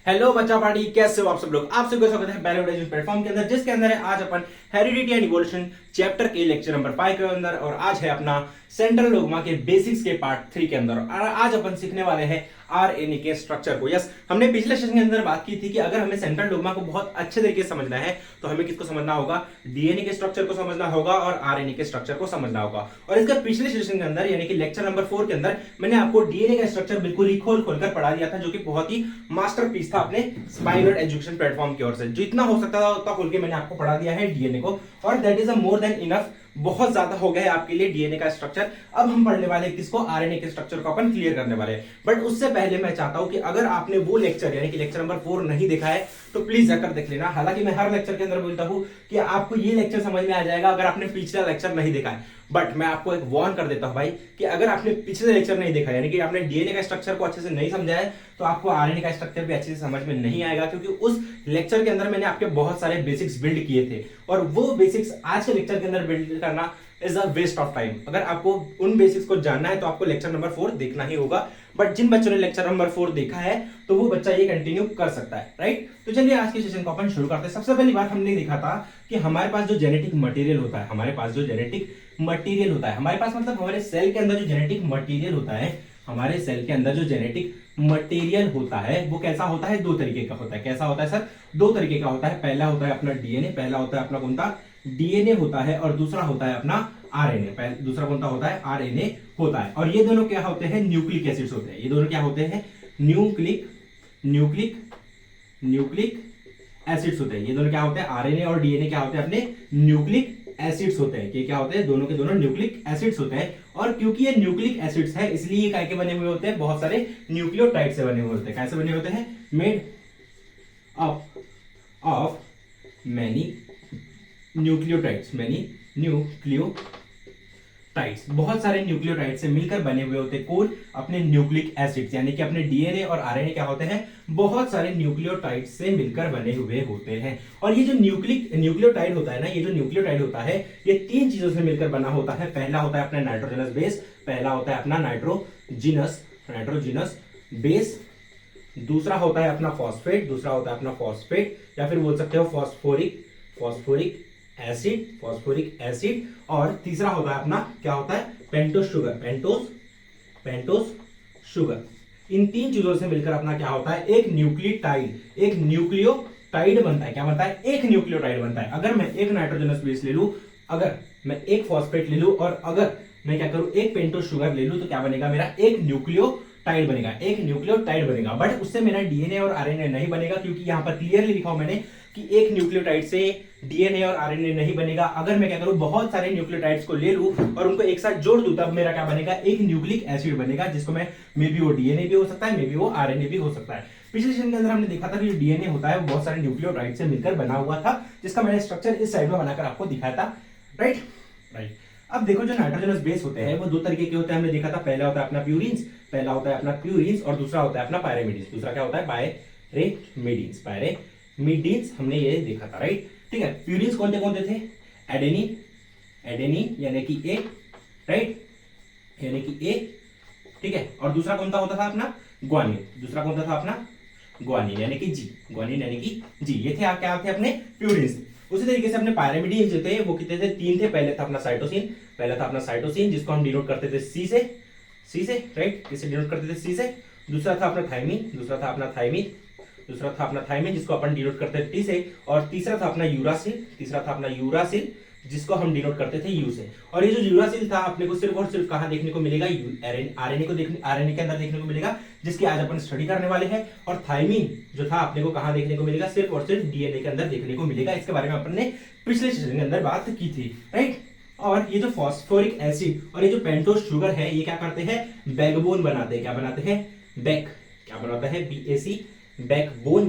Hello बच्चा party, कैसे हो आप सब लोग। आप सबका स्वागत है बायोलॉजी प्लेटफॉर्म के अंदर, जिसके अंदर है आज अपन हेरिडिटी एंड इवोल्यूशन चैप्टर के लेक्चर नंबर 5 के अंदर। और आज है अपना सेंट्रल डोग्मा के बेसिक्स के पार्ट 3 के अंदर। और आज अपन सीखने वाले हैं आरएनए के स्ट्रक्चर को। यस, हमने पिछले सेशन के अंदर बात की थी कि अगर हमें सेंट्रल डोग्मा को बहुत अच्छे तरीके से समझना है तो हमें किसको समझना होगा, डीएनए के स्ट्रक्चर को समझना होगा और आरएनए के स्ट्रक्चर को समझना होगा। और इसका पिछले सेशन के अंदर यानी कि लेक्चर नंबर 4 के अंदर मैंने आपको डीएनए का स्ट्रक्चर बिल्कुल ही खोल खोलकर पढ़ा दिया था, जो कि बहुत ही मास्टरपीस था अपने स्पाइनल एजुकेशन प्लेटफॉर्म की ओर से। जितना हो सकता था उतना खोल के मैंने आपको पढ़ा दिया है डीएनए को, और that is a more than enough. बहुत ज्यादा हो गया है आपके लिए डीएनए का स्ट्रक्चर। अब हम पढ़ने वाले हैं किसको, आरएनए के स्ट्रक्चर को अपन क्लियर करने वाले हैं। बट उससे पहले मैं चाहता हूं कि अगर आपने वो लेक्चर यानी कि लेक्चर नंबर 4 नहीं देखा है तो प्लीज जाकर देख लेना। हालांकि मैं हर लेक्चर के अंदर बोलता हूं कि आपको ये लेक्चर समझ में आ जाएगा अगर आपने पिछला लेक्चर नहीं देखा है। बट मैं आपको एक वार्न कर देता हूं भाई कि अगर आपने पिछले लेक्चर नहीं देखा यानी कि आपने डीएनए का स्ट्रक्चर को अच्छे से नहीं समझा है तो आपको आरएनए का स्ट्रक्चर भी अच्छे से समझ में नहीं आएगा, क्योंकि उस लेक्चर के अंदर मैंने आपके बहुत सारे बेसिक्स बिल्ड किए थे और वो बेसिक्स आज के लेक्चर के अंदर बिल्ड करना is a waste of time. अगर आपको उन बेसिक्स को जानना है तो आपको लेक्चर नंबर 4 देखना ही होगा। बट जिन बच्चों ने लेक्चर नंबर 4 देखा है तो वो बच्चा ये कंटिन्यू कर सकता है, राइट। तो चलिए आज के सेशन को अपन शुरू करते हैं। सबसे पहली बात हमने देखा था कि हमारे पास जो जेनेटिक मटेरियल होता है, हमारे पास जो जेनेटिक मटेरियल होता है, हमारे पास मतलब हमारे सेल के अंदर जो जेनेटिक मटेरियल होता है, हमारे सेल के अंदर जो जेनेटिक मटेरियल होता है वो कैसा होता है, दो तरीके का होता है। कैसा होता है सर, दो तरीके का होता है। पहला होता है अपना डीएनए, पहला होता है अपना कौन सा डीएनए होता है, और दूसरा होता है अपना आरएनए। दूसरा कौन सा होता है, आरएनए होता है। और ये दोनों क्या होते हैं, न्यूक्लिक एसिड्स होते हैं। ये दोनों क्या होते हैं, न्यूक्लिक एसिड्स होते हैं। ये दोनों क्या होते हैं, आरएनए और डीएनए क्या होते हैं, अपने न्यूक्लिक एसिड्स होते हैं। कि क्या होते हैं, दोनों के दोनों न्यूक्लिक एसिड्स होते हैं। और क्योंकि ये न्यूक्लिक एसिड्स है इसलिए ये काय के बने हुए होते हैं, बहुत सारे न्यूक्लियोटाइड से बने हुए होते हैं। कैसे बने होते हैं, made up of many nucleotides, बहुत सारे न्यूक्लियोटाइड से मिलकर बने हुए होते हैं। कौन, अपने न्यूक्लिक एसिड्स। यानी कि अपने डीएनए और आरएनए क्या होते हैं, बहुत सारे न्यूक्लियोटाइड से मिलकर बने हुए होते हैं। और ये जो न्यूक्लियोटाइड होता है ना, ये जो न्यूक्लियोटाइड होता है ये तीन चीजों से मिलकर बना होता है। पहला होता है अपना नाइट्रोजनस बेस, पहला होता है अपना नाइट्रोजिनस बेस। दूसरा होता है अपना फॉस्फेट, या फिर बोल सकते हो फॉस्फोरिक एसिड। और तीसरा होता है अपना क्या होता है, पेंटोस शुगर। इन तीन चीजों से मिलकर अपना क्या होता है, एक न्यूक्लियोटाइड बनता है। क्या बनता है, एक न्यूक्लियोटाइड बनता है। अगर मैं एक नाइट्रोजनस बेस ले लूं, अगर मैं एक फॉस्फेट ले लूं और अगर मैं क्या करूं, एक पेंटोस शुगर ले लूं, तो क्या बनेगा, मेरा एक न्यूक्लियोटाइड बनेगा। बट उससे मेरा डीएनए और आरएनए नहीं बनेगा, क्योंकि यहां पर क्लियरली लिखा मैंने कि एक न्यूक्लियोटाइड से डीएनए और आरएनए नहीं बनेगा। अगर मैं क्या करूं, बहुत सारे न्यूक्लियोटाइड्स को ले लूं और उनको एक साथ जोड़ दूं, तब मेरा क्या बनेगा, एक न्यूक्लिक एसिड बनेगा, जिसको मैं मे बी वो डीएनए भी हो सकता है, मे बी वो आरएनए भी हो सकता है। पिछले सेशन के अंदर हमने देखा था कि जो डीएनए होता है वो बहुत सारे न्यूक्लियोटाइड से मिलकर बना हुआ था, जिसका मैंने स्ट्रक्चर इस साइड में बनाकर आपको दिखाया था, राइट। अब देखो, जो नाइट्रोजनस बेस होते हैं वो दो तरीके के होते हैं, हमने देखा था। पहला होता है अपना प्यूरिन्स, और दूसरा होता है अपना पायरेमिडीन्स। दूसरा क्या होता है, पायरेमिडीन्स हमने ये देखा था, राइट। ठीक है, प्यूरिन्स कौन से थे, एडेनिन यानी कि ए, राइट, यानी कि ए, ठीक है। और दूसरा कौन सा होता था अपना ग्वानिन, यानी कि जी। ये थे क्या थे अपने प्यूरिन्स। उसी तरीके से अपने पायरेमिडीन्स जो थे वो कितने थे, तीन थे। पहले था अपना साइटोसिन, जिसको हम डिनोट करते थे सी से, राइट। किससे डिनोट करते थे, सी से। दूसरा था अपना थायमिन, जिसको अपन डिनोट करते थे टी से। और तीसरा था अपना यूरासिल, जिसको हम डिनोट करते थे यू से। और ये जो यूरासिल था अपने को सिर्फ और सिर्फ कहां देखने को मिलेगा, आरएनए के अंदर देखने को मिलेगा, जिसकी आज अपन स्टडी करने वाले हैं। और थायमिन जो था अपने को कहां देखने को मिलेगा, सिर्फ और सिर्फ डीएनए के अंदर देखने को मिलेगा। इसके बारे में अपन ने पिछले सेशन के अंदर बात की थी, राइट। और ये जो फॉस्फोरिक एसिड और ये जो पेंटोस शुगर है, ये क्या करते हैं, बैकबोन बनाते हैं। क्या बनाते हैं, BAC, बैकबोन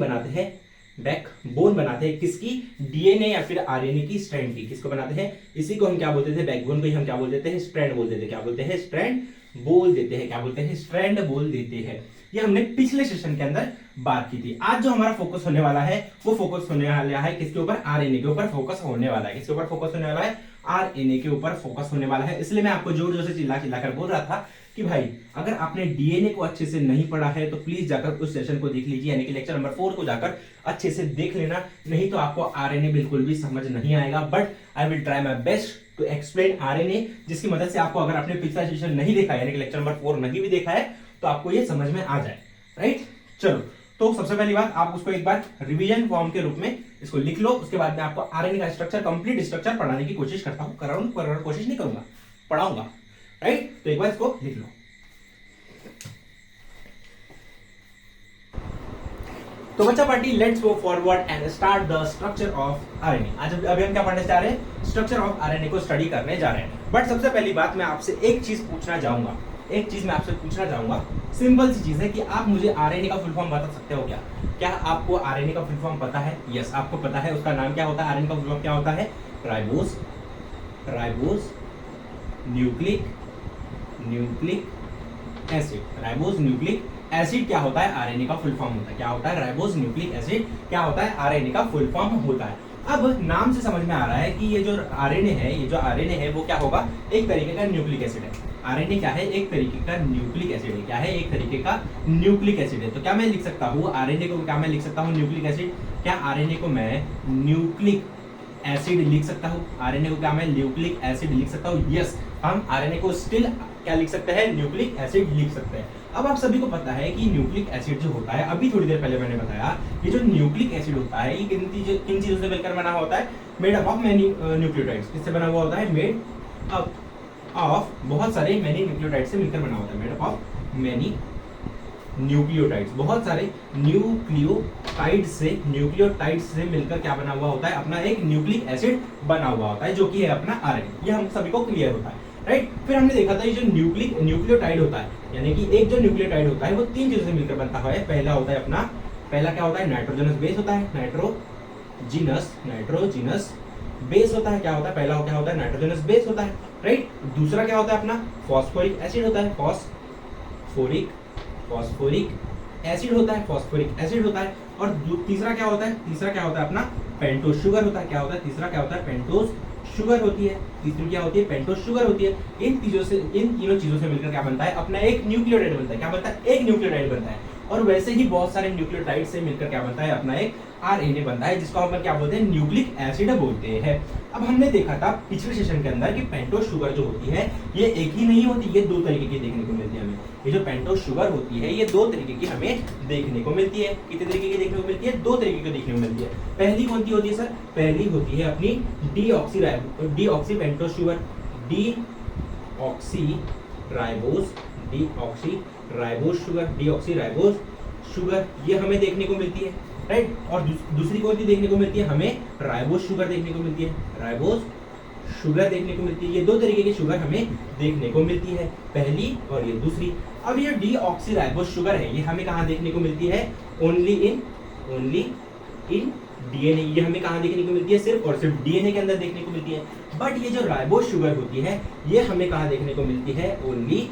बनाते हैं किसकी, डीएनए या फिर आरएनए की स्ट्रैंड की। किसको बनाते हैं, इसी को हम क्या बोलते थे, बैकबोन को ही हम क्या बोल देते हैं, स्ट्रैंड बोल देते हैं। स्ट्रैंड बोल देते हैं। ये हमने पिछले सेशन के अंदर बात की थी। आज जो हमारा फोकस होने वाला है वो फोकस होने वाला है किसके ऊपर, आरएनए के ऊपर फोकस होने वाला है। किसके ऊपर फोकस होने वाला है, आरएनए के ऊपर फोकस होने वाला है। इसलिए मैं आपको जोर जोर से चिल्ला कर बोल रहा था कि भाई अगर आपने डीएनए को अच्छे से नहीं पढ़ा है तो प्लीज जाकर उस सेशन को देख लीजिए, यानी कि लेक्चर नंबर 4 को जाकर अच्छे से देख लेना, नहीं तो आपको आरएनए बिल्कुल भी समझ नहीं आएगा। But I will try my best to explain RNA, जिसकी मदद से आपको, अगर आपने पिछला सेशन नहीं देखा यानी कि लेक्चर नंबर 4 नहीं भी देखा है तो आपको ये समझ में आ जाए। राइट, चलो तो सबसे पहली बात, आप उसको एक बार रिवीजन फॉर्म के रूप में इसको लिख लो। उसके बाद मैं आपको आरएनए का स्ट्रक्चर, कंप्लीट स्ट्रक्चर पढ़ाने की कोशिश करता हूं, कोशिश नहीं करूंगा, पढ़ाऊंगा। राइट, तो एक बार इसको लिख लो। तो बच्चा party, let's go forward and start the structure of RNA. आज अभी हम क्या पढ़ने जा रहे हैं? स्ट्रक्चर ऑफ आरएनए को स्टडी करने जा रहे हैं। बट सबसे पहली बात, मैं आपसे एक चीज पूछना चाहूंगा, सिंपल सी चीज है कि आप मुझे आरएनए का फुल फॉर्म बता सकते हो क्या? क्या आपको आरएनए का फुल फॉर्म पता है? यस, आपको पता है। उसका नाम क्या होता है? आरएनए का फुल फॉर्म क्या होता है? Ribose nucleic acid. Ribose nucleic acid क्या होता है? आरएनए का फुल फॉर्म होता है। क्या होता है? राइबोस न्यूक्लिक एसिड क्या होता है? आरएनए का फुल फॉर्म होता है। अब नाम से समझ में आ रहा है कि ये जो आरएनए है, वो क्या होगा? एक तरीके का न्यूक्लिक एसिड है। आरएनए क्या है? एक तरीके का न्यूक्लिक एसिड है। क्या है? एक तरीके का न्यूक्लिक एसिड है। तो क्या मैं लिख सकता हूँ आरएनए को? क्या मैं लिख सकता हूँ न्यूक्लिक एसिड? क्या आरएनए को मैं न्यूक्लिक एसिड लिख सकता हूँ? आरएनए को क्या मैं न्यूक्लिक एसिड लिख सकता हूँ? यस, हम आरएनए को स्टिल क्या लिख सकते हैं? न्यूक्लिक एसिड लिख सकते हैं। अब आप सभी को पता है कि न्यूक्लिक एसिड जो होता है, अभी थोड़ी देर पहले मैंने बताया, ये जो न्यूक्लिक एसिड होता है ये किन चीजों से मिलकर बना होता है? Made up of many nucleotides. किससे बना हुआ होता है? मेड अप ऑफ बहुत सारे मैनी न्यूक्लियोटाइड्स से मिलकर बना होता है। Made up of many nucleotides, बहुत सारे न्यूक्लियोटाइड्स से मिलकर क्या बना हुआ होता है? अपना एक न्यूक्लिक एसिड बना हुआ होता है, जो कि है अपना आरएनए। ये हम सभी को क्लियर होता है। राइट, फिर हमने देखा था ये जो न्यूक्लियोटाइड होता है, यानी कि एक जो न्यूक्लियोटाइड होता है वो तीन चीजों से मिलकर बनता है। पहला क्या होता है? नाइट्रोजनस बेस होता है। नाइट्रोजिनस बेस होता है। क्या होता है? पहला क्या होता है? नाइट्रोजनस बेस होता है। राइट, दूसरा क्या होता है? अपना फॉस्फोरिक एसिड होता है। फॉस्फोरिक एसिड होता है। और तीसरा क्या होता है? अपना पेंटोस शुगर होता है। क्या होता है? तीसरा क्या होता है? पेंटोस शुगर होती है। तीसरी क्या होती है? पेंटोस शुगर होती है। इन तीनों चीजों से मिलकर क्या बनता है? अपना एक न्यूक्लियोटाइड बनता है। क्या बनता है? एक न्यूक्लियोटाइड बनता है। और वैसे ही बहुत सारे न्यूक्लियोटाइड से मिलकर क्या बनता है? अपना एक आरएनए बनता है, जिसको हम क्या बोलते हैं? न्यूक्लिक एसिड बोलते हैं। अब हमने देखा था पिछले सेशन के अंदर कि पेंटोस शुगर जो होती है ये एक ही नहीं होती, ये दो तरीके की देखने को मिलती है हमें। ये जो पेंटोस शुगर होती है ये दो तरीके की हमें देखने को मिलती है। कितने तरीके की देखने को मिलती है? दो तरीके की देखने को मिलती है। पहली कौन सी होती है सर? पहली होती है अपनी deoxy pentose sugar, deoxy ribose sugar, ये हमें देखने को मिलती है। राइट, और दूसरी कौन सी देखने को मिलती है? हमें राइबोस शुगर देखने को मिलती है। ये दो तरीके की शुगर हमें देखने को मिलती है, पहली और ये दूसरी। अब ये डीऑक्सी राइबोस शुगर है, ये हमें कहाँ देखने को मिलती है? Only in DNA. ये हमें कहाँ देखने को मिलती है? सिर्फ और सिर्फ डीएनए के अंदर देखने को मिलती है। बट ये जो राइबोस शुगर होती है ये हमें कहाँ देखने को मिलती है? Only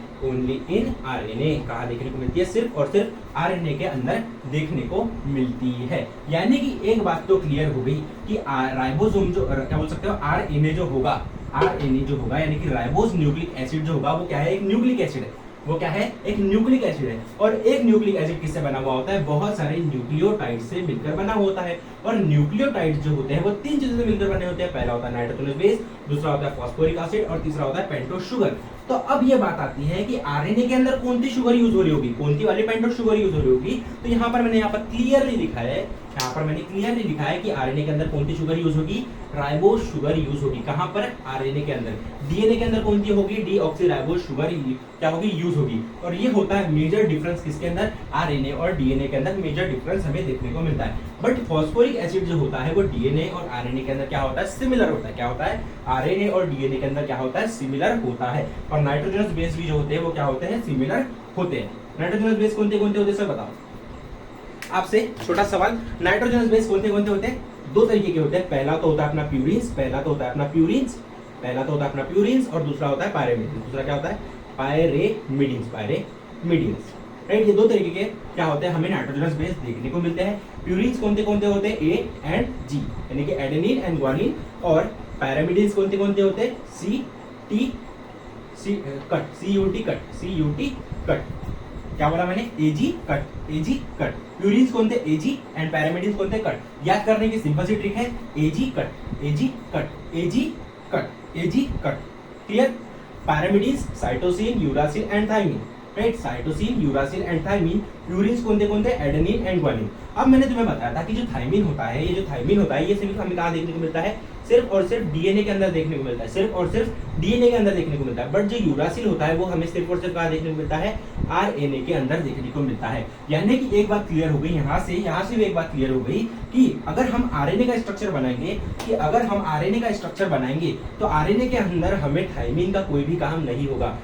in RNA. कहाँ देखने को मिलती है? सिर्फ और सिर्फ आरएनए के अंदर देखने को मिलती है। यानी कि एक बात तो क्लियर हो गई कि राइबोसोम जो क्या बोल सकते हो, आरएनए जो होगा यानी कि राइबोस न्यूक्लिक एसिड जो होगा वो क्या है? एक न्यूक्लिक एसिड है। वो क्या है? एक न्यूक्लिक एसिड है। और एक न्यूक्लिक एसिड किससे बना हुआ होता है? बहुत सारे न्यूक्लियोटाइड से मिलकर बना होता है। और न्यूक्लियोटाइड जो होते हैं वो तीन चीजों से मिलकर बने होते हैं। पहला होता है नाइट्रोजनस बेस, दूसरा होता है फॉस्फोरिक एसिड और तीसरा होता है पेंटोस शुगर। तो अब ये बात आती है कि आरएनए के अंदर कौन सी शुगर यूज हो रही होगी? कौन सी वाली पेंटोस शुगर यूज हो रही होगी? तो यहाँ पर मैंने क्लियरली लिखा है कि आरएनए के अंदर कौन सी शुगर यूज होगी? राइबोस शुगर यूज होगी। कहां पर? आरएनए के अंदर। डीएनए के अंदर कौन सी होगी? डीऑक्सी राइबोस शुगर क्या होगी? यूज होगी। और ये होता है मेजर डिफरेंस किसके अंदर? आरएनए और डीएनए के अंदर मेजर डिफरेंस हमें देखने को मिलता है। बट फॉस्फोरिक एसिड जो होता है वो डीएनए और आरएनए के अंदर क्या होता है? सिमिलर होता है। क्या होता है? आरएनए और डीएनए के अंदर क्या होता है? सिमिलर होता है। और नाइट्रोजनस बेस भी जो होते हैं वो क्या होते हैं? सिमिलर होते हैं। नाइट्रोजनस बेस कौन कौन से होते हैं सर बताओ? आपसे छोटा सवाल, नाइट्रोजनस बेस कौन कौन से होते हैं? दो तरीके के होते हैं। पहला तो होता है अपना प्यूरिन्स और दूसरा होता है पायरेमिडिन्स। दूसरा क्या होता है? पायरेमिडिन्स। राइट, ये दो तरीके के क्या होते हैं? हमें नाइट्रोजनस बेस देखने को मिलते हैं। प्यूरिन्स कौन कौन से होते हैं? ए एंड जी, यानी कि एडेनिन एंड ग्वानिन। और पायरेमिडिन्स कौन कौन से होते हैं? Cut, CUT cut, CUT cut, क्या बोला मैंने, AG cut, AG cut. Purines कौन थे, AG, एंड पैरामिडिन्स कौन थे, कट। याद करने की सिंपल सी ट्रिक है, AG cut, AG cut, AG cut, AG cut, clear. Pyrimidines cytosine, uracil and thymine, right, cytosine, uracil and thymine. Purines कौन थे, एडेनिन एंड ग्वानिन। अब मैंने तुम्हें बताया था कि जो थाइमिन होता है, ये जो थाइमिन होता है, ये सिर्फ हमें कहाँ देखने को मिलता है, सिर्फ और सिर्फ डीएनए के अंदर देखने को मिलता है, सिर्फ और सिर्फ डीएनए के अंदर देखने को मिलता है। बट जो यूरासिल होता है वो हमें सिर्फ और सिर्फ कहाँ देखने को मिलता है, आरएनए के अंदर देखने को मिलता है। यानी कि एक बात क्लियर हो गई यहाँ से भी एक बात क्लियर हो गई कि अगर हम आरएनए का स्ट्रक्चर बनाएंगे, तो आरएनए के अंदर हमें थाइमिन का कोई भी काम नहीं होगा।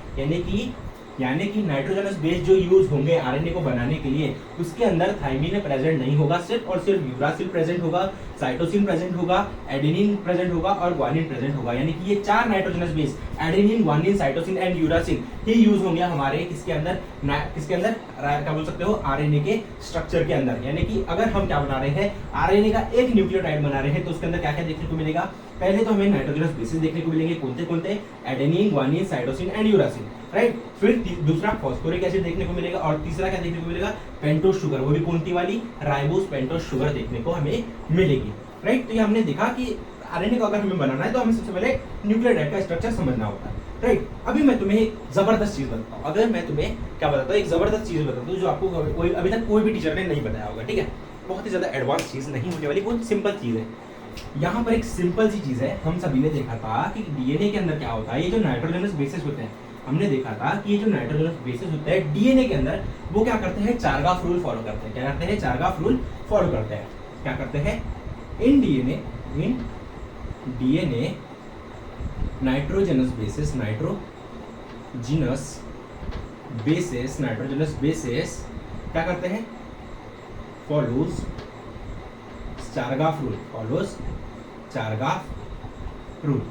यानी कि नाइट्रोजनस बेस जो यूज होंगे आरएनए को बनाने के लिए, उसके अंदर थाइमिन प्रेजेंट नहीं होगा, सिर्फ और सिर्फ यूरासिल प्रेजेंट होगा, साइटोसिन प्रेजेंट होगा, एडेनिन प्रेजेंट होगा और ग्वानिन प्रेजेंट होगा। यानी कि ये 4 nitrogenous base, adenine, guanine, cytosine and uracil he use होंगे हमारे किसके अंदर, क्या बोल सकते हो, आरएनए के स्ट्रक्चर के अंदर। यानी कि अगर हम क्या बना रहे हैं, आरएनए का एक न्यूक्लियोटाइड बना रहे हैं, तो उसके अंदर क्या क्या देखने को मिलेगा, पहले तो हमें नाइट्रोजनस बेसेस देखने को मिलेंगे, कौन से, adenine, guanine, cytosine and uracil, right. फिर दूसरा फॉस्फोरिक एसिड देखने को मिलेगा, और तीसरा क्या देखने को मिलेगा, पेंटोस शुगर, वो भी कौन सी वाली, राइबोस पेंटोस शुगर देखने को हमें मिलेगी, राइट। तो ये हमने देखा कि आरएनए को अगर हमें बनाना है तो हमें सबसे पहले न्यूक्लियोटाइड का स्ट्रक्चर समझना होता है, राइट। अभी मैं तुम्हें एक जबरदस्त चीज बताता हूँ, अगर मैं तुम्हें क्या बताता हूँ, एक जबरदस्त चीज बताता हूँ जो आपको अभी तक कोई भी टीचर ने नहीं बताया होगा, ठीक है। बहुत ही ज्यादा एडवांस चीज नहीं होने वाली, बहुत सिंपल चीज है। यहाँ पर एक सिंपल सी चीज है, हम सभी ने देखा था कि डीएनए के अंदर क्या होता है, ये जो नाइट्रोजनस बेसिस होते हैं, हमने देखा था कि ये जो नाइट्रोजनस बेसिस होते हैं डीएनए के अंदर, वो क्या करते हैं, चारगाफ रूल फॉलो करते हैं। क्या करते हैं, चारगाफ रूल फॉलो करते हैं। क्या करते हैं, इन डीएनए नाइट्रोजनस बेसिस क्या करते हैं, फॉलोज चारगाफ रूल,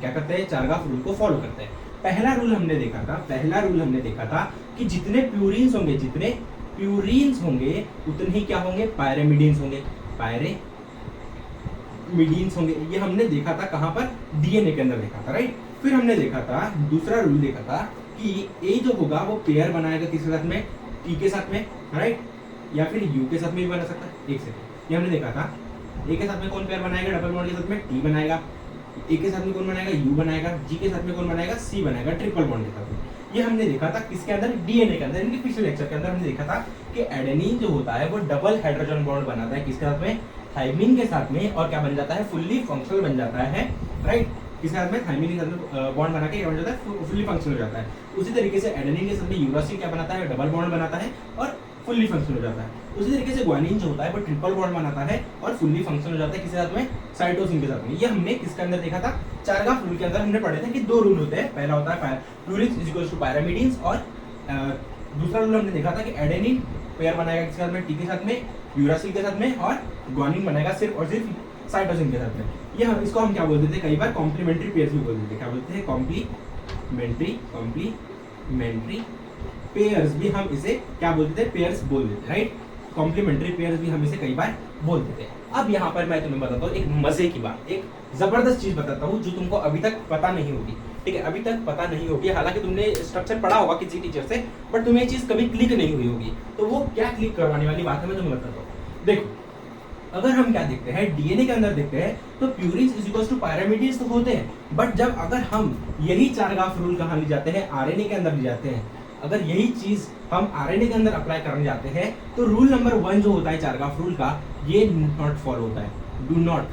क्या करते हैं, चारगाफ रूल को फॉलो करते हैं। पहला रूल हमने देखा था कि जितने प्यूरिन्स होंगे उतने ही क्या होंगे, पायरेमिडीन्स होंगे। ये हमने देखा था कहां पर, डीएनए के अंदर देखा था, राइट। फिर हमने देखा था, दूसरा रूल देखा था कि ए जो होगा वो पेयर बनाएगा किसके साथ में, टी के साथ में, राइट, या फिर यू के साथ में भी बना सकता है। एक सेकंड, ये हमने देखा था, ए के साथ में कौन पेयर बनाएगा, डबल बॉन्ड के साथ में टी बनाएगा, ए के साथ में कौन बनाएगा, यू बनाएगा, जी के साथ में कौन बनाएगा, सी बनाएगा, ट्रिपल बॉन्ड के साथ में। ये हमने देखा था किसके अंदर, डीएनए के अंदर। इनके पिछले लेक्चर के अंदर हमने देखा था कि एडेनिन जो होता है वो डबल हाइड्रोजन बॉन्ड बनाता है किसके साथ में, थाइमिन के साथ में, और क्या बन जाता है, फुल्ली फंक्शनल बन जाता है, राइट। किसके साथ में, थाइमिन के साथ में बॉन्ड बना के क्या बन जाता है, फुल्ली फंक्शनल हो जाता है। उसी तरीके से एडेनिन के साथ में यूरासिल क्या बनाता है, डबल बॉन्ड बनाता है और फुल्ली फंक्शनल हो जाता है। उसी तरीके से ग्वानिन जो होता है वो ट्रिपल बॉन्ड बनाता है और फुल्ली फंक्शनल हो जाता है किसके साथ में, साइटोसिन के साथ में। ये हमने किसके अंदर देखा था, चारगाफ रूल के अंदर हमने पढ़े थे कि 2 रूल होते हैं। पहला होता है purines is equals to pyrimidines, और दूसरा रूल हमने देखा था कि एडेनिन पेयर बनाएगा किसके साथ में, टी के साथ में, यूरासिल के साथ में, और ग्वानिन बनाएगा सिर्फ और सिर्फ साइटोसिन के साथ में। ये इसको हम क्या बोलते थे, कई बार कॉम्प्लीमेंट्री पेयर्स भी बोलते थे। क्या बोलते हैं, कॉम्प्लीमेंट्री पेयर्स भी हम इसे क्या बोलते थे, पेयर्स बोलते थे, राइट। कॉम्प्लीमेंट्री पेयर्स भी हम इसे कई बार बोलते थे। अब यहाँ पर मैं तुम्हें बताता हूँ एक मजे की बात, एक जबरदस्त चीज बताता हूँ जो तुमको अभी तक पता नहीं होगी, ठीक है, अभी तक पता नहीं होगी। हालांकि तुमने स्ट्रक्चर पढ़ा होगा किसी टीचर से, बट तुम्हें ये चीज कभी क्लिक नहीं हुई होगी। तो वो क्या क्लिक करवाने वाली बात है मैं तुम्हें बताता हूँ। देखो, अगर हम क्या देखते हैं, डीएनए के अंदर देखते हैं तो purines is equals to pyrimidines तो होते हैं, बट जब अगर हम यही चारगाफ रूल कहाँ ले जाते हैं, आरएनए के अंदर ले जाते हैं, अगर यही चीज हम आरएनए के अंदर अप्लाई करने जाते हैं तो रूल नंबर 1 जो होता है चारगाफ रूल का, ये नॉट फॉलो होता है। Do not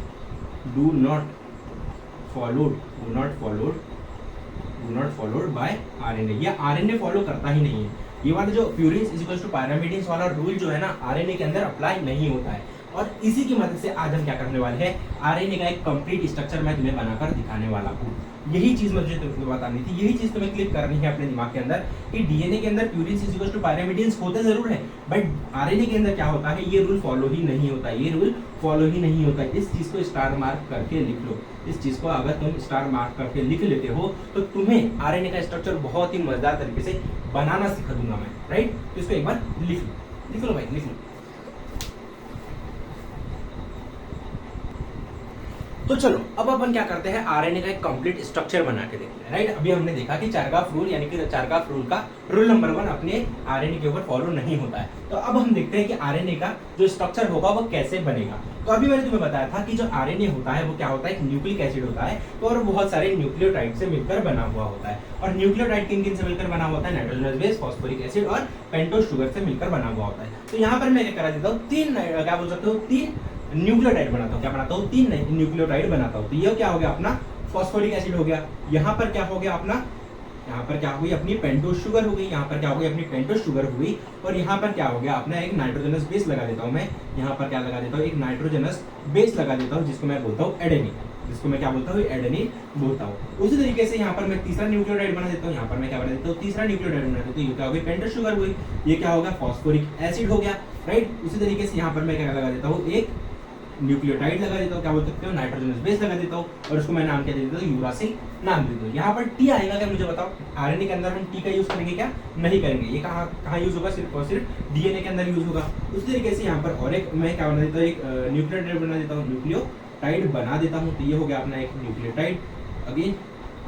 followed by RNA. ये आरएनए फॉलो करता ही नहीं है। ये वाला जो purines is equals to pyrimidines वाला रूल जो है ना, आरएनए के अंदर अप्लाई नहीं होता है। और इसी की मदद से आज हम क्या करने वाले हैं, आरएनए का एक कंप्लीट स्ट्रक्चर मैं तुम्हें बनाकर दिखाने वाला हूँ। यही चीज मुझे तुम्हें बतानी थी, यही चीज तुम्हें क्लिक करनी है अपने दिमाग के अंदर कि डीएनए के अंदर purines is equals to pyrimidines होते जरूर है, बट आरएनए के अंदर क्या होता है, ये रूल फॉलो ही नहीं होता है। इस चीज को स्टार मार्क करके लिख लो। इस चीज को अगर तुम स्टार मार्क करके लिख लेते हो तो तुम्हें आरएनए का स्ट्रक्चर बहुत ही मजेदार तरीके से बनाना सिखा दूंगा मैं, राइट। तो इसको एक बार लिख लो भाई, लिख लो। तो चलो अब अपन क्या करते हैं, आरएनए का एक कंप्लीट स्ट्रक्चर बना के देखते हैं, राइट। अभी हमने देखा कि चारगाफ रूल यानी कि चारगाफ रूल का रूल नंबर 1 अपने आरएनए के ऊपर फॉलो नहीं होता है। तो अब हम देखते हैं कि आरएनए का जो स्ट्रक्चर होगा वो कैसे बनेगा। तो अभी मैंने तुम्हें बताया था कि जो आरएनए होता है वो क्या होता है, एक न्यूक्लिक एसिड होता है और बहुत सारे न्यूक्लियोटाइड से मिलकर बना हुआ होता है। और न्यूक्लियोटाइड किन किन से मिलकर बना हुआ होता है, नाइट्रोजनस बेस, फास्फोरिक एसिड और पेंटोज शुगर से मिलकर बना हुआ होता है। तो यहाँ पर मैं क्या करा देता हूँ, क्या बोल सकते हो, 3 न्यूक्लियोटाइड बनाता हूँ। क्या बनाता हूँ, 3 न्यूक्लियोटाइड बनाता हूँ। तो ये क्या हो गया अपना फास्फोरिक एसिड हो गया। यहाँ पर क्या हो गया अपना, यहाँ पर क्या हो गई अपनी पेंटोज शुगर हो गई, यहाँ पर क्या हो गई अपनी पेंटोज शुगर हो गई। और यहाँ पर क्या हो गया अपना एक नाइट्रोजनस बेस लगा देता हूँ मैं। यहाँ पर क्या लगा देता हूँ, एक नाइट्रोजनस बेस लगा देता हूँ जिसको मैं बोलता हूँ एडेनिन, जिसको मैं क्या बोलता हूँ, एडेनिन बोलता हूँ। उसी तरीके से यहाँ पर मैं तीसरा न्यूक्लियोटाइड बना देता हूँ। यहाँ पर मैं क्या बना देता हूँ, तीसरा न्यूक्लियोटाइड बना देता हूँ। ये क्या हो गई, पेंटोज शुगर हुई। ये क्या होगा, फास्फोरिक एसिड हो गया, राइट। उसी तरीके से यहाँ पर मैं क्या लगा देता हूँ, एक न्यूक्लियोटाइड लगा देता हूँ, क्या बोल सकते हो, नाइट्रोजनस बेस लगा देता हूँ और उसको मैं नाम क्या दे देता हूँ, यूरासिल नाम दे देता हूँ। यहाँ पर टी आएगा क्या, मुझे बताओ। आरएनए के अंदर हम टी का यूज करेंगे क्या, नहीं करेंगे। ये कहाँ यूज होगा, सिर्फ और सिर्फ डीएनए के अंदर यूज होगा। उसी तरीके से यहाँ पर और एक मैं क्या बना देता हूँ, एक न्यूक्लियोटाइड बना देता हूँ, न्यूक्लियोटाइड बना देता हूँ। तो ये हो गया अपना एक न्यूक्लियोटाइड अगेन।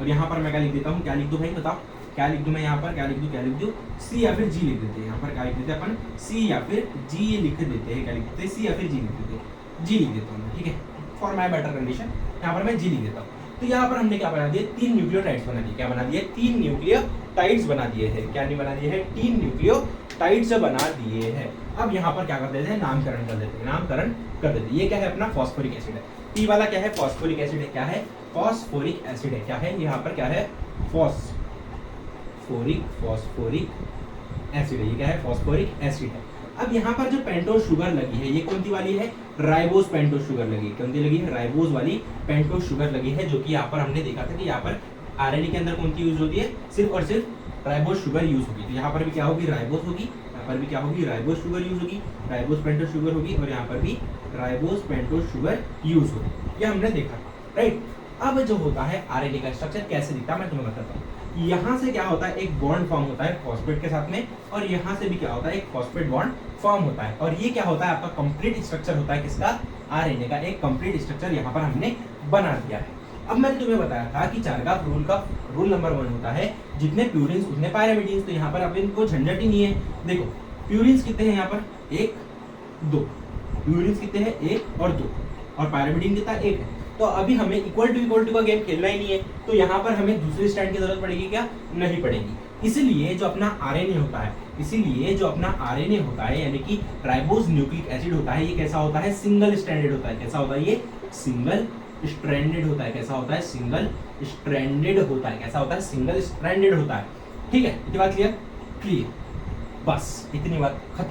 और यहाँ पर मैं क्या लिख देता हूँ, क्या लिख दूँ भाई बताओ, क्या लिख दूँ मैं यहाँ पर, क्या लिख दूँ, सी या फिर जी लिख देते हैं। यहाँ पर क्या लिख देते हैं अपन, सी या फिर जी लिख देते हैं। क्या लिख देते हैं, सी या फिर जी लिख देते हैं। जी लिख देता हूँ, ठीक है, फॉर माई बेटर कंडीशन यहाँ पर मैं जी लिख देता हूँ। तो यहाँ पर हमने क्या बना दिया, 3 न्यूक्लियोटाइड्स बना दिए। क्या बना दिए, 3 न्यूक्लियोटाइड्स बना दिए हैं। क्या नहीं बना दिए हैं, 3 न्यूक्लियोटाइड्स बना दिए हैं। अब यहाँ पर क्या कर देते हैं, नामकरण कर देते हैं, नामकरण कर देते हैं। ये क्या है अपना फास्फोरिक एसिड है। टी वाला क्या है, फास्फोरिक एसिड है। क्या है, फास्फोरिक एसिड है। क्या है, यहाँ पर क्या है, फास्फोरिक एसिड है। ये क्या है, फास्फोरिक एसिड है। अब यहाँ पर जो पेंटोज शुगर लगी है, ये कौन सी वाली है, राइबोज पेंटोज शुगर लगी है। कौन सी लगी है, राइबोज वाली पेंटोज शुगर लगी है, जो कि यहाँ पर हमने देखा था कि यहाँ पर आरएनए के अंदर कौन सी यूज होती है, सिर्फ और सिर्फ राइबोज शुगर यूज होगी। तो यहाँ पर भी क्या होगी, राइबोज होगी। यहाँ पर भी क्या होगी, राइबोज शुगर यूज होगी, राइबोज पेंटोज शुगर होगी। और यहाँ पर भी राइबोज पेंटोज शुगर यूज होगी। ये हमने देखा, राइट। अब जो होता है आरएनए का स्ट्रक्चर कैसे दिखता है मैं तुम्हें बताता हूँ। यहाँ से क्या होता है, एक बॉन्ड फॉर्म होता है फॉस्फेट के साथ में, और यहाँ से भी क्या होता है, एक फॉस्फेट बॉन्ड फॉर्म होता है। और ये क्या होता है, आपका कंप्लीट स्ट्रक्चर होता है किसका, आरएनए का एक कंप्लीट स्ट्रक्चर यहाँ पर हमने बना दिया है। अब मैंने तुम्हें बताया था कि चारगाफ रूल का रूल नंबर 1 होता है, जितने प्यूरिन्स उतने पायरामिडीन्स। तो यहाँ पर अब इनको झंझट ही नहीं है। देखो प्यूरिन्स कितने हैं यहाँ पर, 1 2, प्यूरिन्स कितने हैं, 1 और 2, और पायरामिडीन कितना, 1 है। तो अभी हमें इक्वल टू का गेम खेलना ही नहीं है। तो यहाँ पर हमें दूसरी स्टैंड की जरूरत पड़ेगी क्या, नहीं पड़ेगी। इसीलिए जो अपना आरएनए होता है, इसीलिए जो अपना आरएनए होता है यानी कि राइबोज न्यूक्लिक एसिड होता है, ये कैसा होता है, सिंगल स्ट्रैंडेड होता है। कैसा होता है, ये सिंगल स्ट्रैंडेड होता है। कैसा होता है, सिंगल स्ट्रैंडेड होता है। कैसा होता है, सिंगल स्ट्रैंडेड होता है। ठीक है, इतनी बात क्लियर, बस इतनी बात खत्म।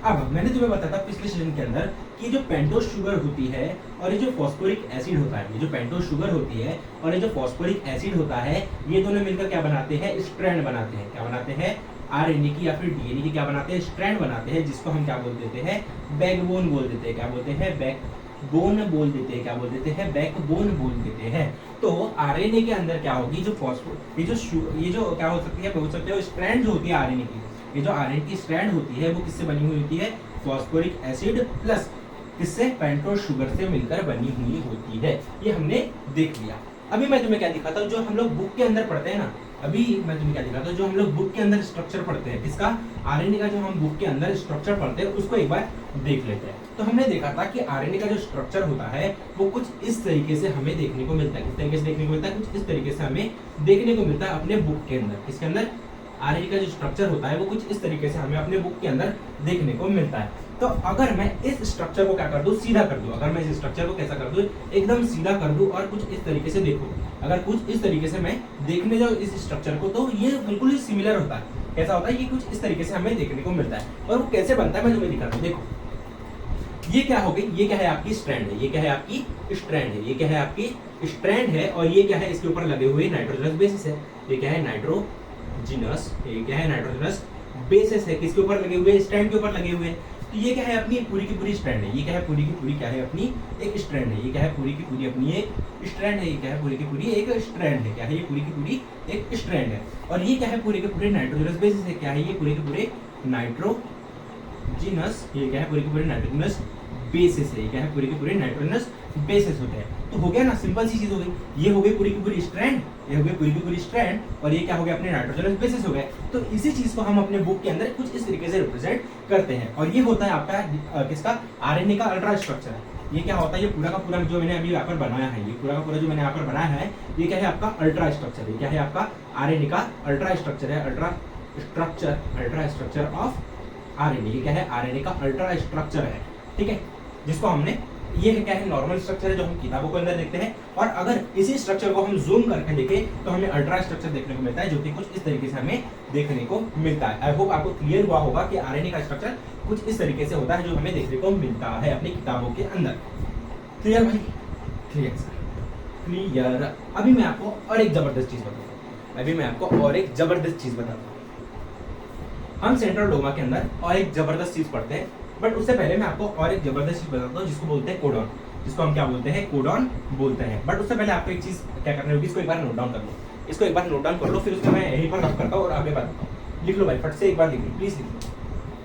अब मैंने तुम्हें बताया था पिछले सेशन के अंदर कि जो पेंटोज शुगर होती है और ये जो फास्फोरिक एसिड होता है, ये जो पेंटोज शुगर होती है और ये जो फास्फोरिक एसिड होता है, ये दोनों मिलकर क्या बनाते हैं, स्ट्रैंड बनाते हैं। क्या बनाते हैं, आरएनए की या फिर डीएनए की क्या बनाते हैं, स्ट्रैंड बनाते हैं, जिसको हम क्या बोल देते हैं, बैकबोन बोल देते हैं। क्या बोलते हैं, बैकबोन बोल देते हैं। क्या बोल देते हैं, बैकबोन बोल देते हैं। तो आरएनए के अंदर क्या होगी, जो ये जो क्या हो सकती है, बोल सकते हो स्ट्रैंड जो होती है आरएनए की, ये जो आरएनए की स्ट्रैंड होती है वो किससे बनी हुई होती है, फास्फोरिक एसिड प्लस किससे, पेंटोज शुगर से मिलकर बनी हुई होती है। ये हमने देख लिया। अभी मैं तुम्हें क्या दिखाता हूँ, जो हम लोग बुक के अंदर पढ़ते हैं ना, अभी मैं तुम्हें क्या दिखाता हूँ, जो हम लोग बुक के अंदर स्ट्रक्चर पढ़ते हैं किसका, आरएनए का, जो हम बुक के अंदर स्ट्रक्चर पढ़ते हैं उसको एक बार देख लेते हैं। तो हमने देखा था कि आरएनए का जो स्ट्रक्चर होता है वो कुछ इस तरीके से हमें देखने को मिलता है। किस तरीके से देखने को मिलता है, कुछ इस तरीके से हमें देखने को मिलता है अपने बुक के अंदर। किसके अंदर, आरएनए का जो स्ट्रक्चर होता है वो कुछ इस तरीके से हमें अपने बुक के अंदर देखने को मिलता है। तो अगर मैं इस स्ट्रक्चर को क्या कर दूं, सीधा कर दूं, अगर मैं इस स्ट्रक्चर को कैसा कर दूं, एकदम सीधा कर दूं और कुछ इस तरीके से देखूं, अगर कुछ इस तरीके से मैं देखने जाऊं इस स्ट्रक्चर को, तो ये बिल्कुल ही सिमिलर होता है। कैसा होता है, ये कुछ इस तरीके से हमें देखने को मिलता है। और वो कैसे बनता है मैं तुम्हें दिखाता हूं। देखो ये क्या हो गई, ये क्या है आपकी स्ट्रैंड है, ये क्या है आपकी स्ट्रैंड है, ये क्या है आपकी स्ट्रैंड है, और ये क्या है, इसके ऊपर लगे हुए नाइट्रोजनस बेसिस है। ये क्या है, नाइट्रोजनस, ये क्या है, नाइट्रोजनस बेसिस है। किसके ऊपर लगे हुए, स्ट्रैंड के ऊपर लगे हुए हैं। तो ये क्या है, अपनी पूरी की पूरी स्ट्रैंड है। ये क्या है, पूरी की पूरी क्या है, अपनी एक स्ट्रैंड है। ये क्या है, पूरी की पूरी अपनी एक स्ट्रैंड है। ये क्या है, पूरी की पूरी एक स्ट्रैंड है। क्या है, ये पूरी की पूरी एक स्ट्रैंड है। और ये क्या है, पूरे के पूरे नाइट्रोजनस बेसिस है। क्या है, ये पूरे के पूरे नाइट्रोजनस, ये क्या है, पूरे के पूरे नाइट्रोजनस बेसिस है। क्या है? पूरे के पूरे नाइट्रोजनस बेसिस होते हैं। तो हो गया ना, सिंपल सी चीज हो गई। ये हो गई पूरी की पूरी स्ट्रैंड, ये हो गई पूरी की पूरी स्ट्रैंड, और ये क्या हो गया? अपने नाइट्रोजनस बेसिस हो गए। तो इसी चीज को हम अपने बुक के अंदर कुछ इस तरीके से रिप्रेजेंट करते हैं, और ये होता है आपका किसका? आरएनए का अल्ट्रा स्ट्रक्चर। ये क्या होता है? ये पूरा का पूरा जो मैंने अभी यहाँ पर बनाया है, ये पूरा का पूरा जो मैंने यहाँ पर बनाया है, ये क्या है? आपका अल्ट्रा स्ट्रक्चर है। क्या है? आपका आरएनए का अल्ट्रा स्ट्रक्चर है। Ultra structure of RNA. ये क्या है? आरएनए का अल्ट्रा स्ट्रक्चर है। ठीक है, जिसको हमने, ये क्या है? नॉर्मल स्ट्रक्चर है जो हम किताबों के अंदर देखते हैं, और अगर इसी स्ट्रक्चर को हम जूम करके देखें तो हमें अल्ट्रा स्ट्रक्चर देखने को मिलता है, जो कि कुछ इस तरीके से हमें देखने को मिलता है। आई होप आपको क्लियर हुआ होगा कि आरएनए का स्ट्रक्चर कुछ इस तरीके से होता है, जो हमें देखने को मिलता है अपनी किताबों के अंदर। क्लियर भाई? Clear sir, clear. अभी मैं आपको और एक जबरदस्त चीज बताता हूँ। हम सेंट्रल डोमा के अंदर और एक जबरदस्त चीज पढ़ते हैं, बट उससे पहले मैं आपको और एक जबरदस्त चीज बताता हूँ, जिसको बोलते हैं कोडॉन, जिसको हम क्या बोलते हैं? कोडॉन बोलते हैं। बट उससे पहले आपको एक चीज क्या करनी होगी, इसको एक बार नोट डाउन कर लो, इसको एक बार नोट डाउन कर लो, फिर उसको मैं यहीं पर रफ करता हूँ और आगे बताता हूँ। लिख लो भाई, फट से एक बार लिख लो, प्लीज लिख लो।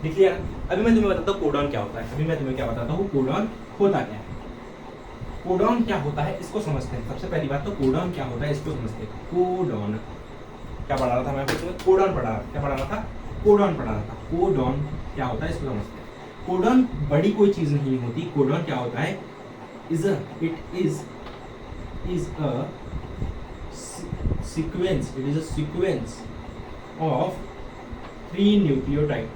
लिख लिया? अभी मैं तुम्हें बताता हूँ कोडॉन क्या होता है। अभी मैं तुम्हें क्या बताता हूँ, कोडॉन होता क्या है। कोडॉन क्या होता है इसको समझते हैं। सबसे पहली बात तो कोडॉन क्या होता है इसको समझते हैं। कोडॉन क्या पढ़ा रहा था मैं? कोडॉन पढ़ा रहा था। क्या पढ़ा रहा था? कोडॉन पढ़ा रहा था। कोडॉन क्या होता है इसको समझते हैं। कोडॉन बड़ी कोई चीज नहीं होती। कोडॉन क्या होता है? It is a sequence of 3 nucleotide.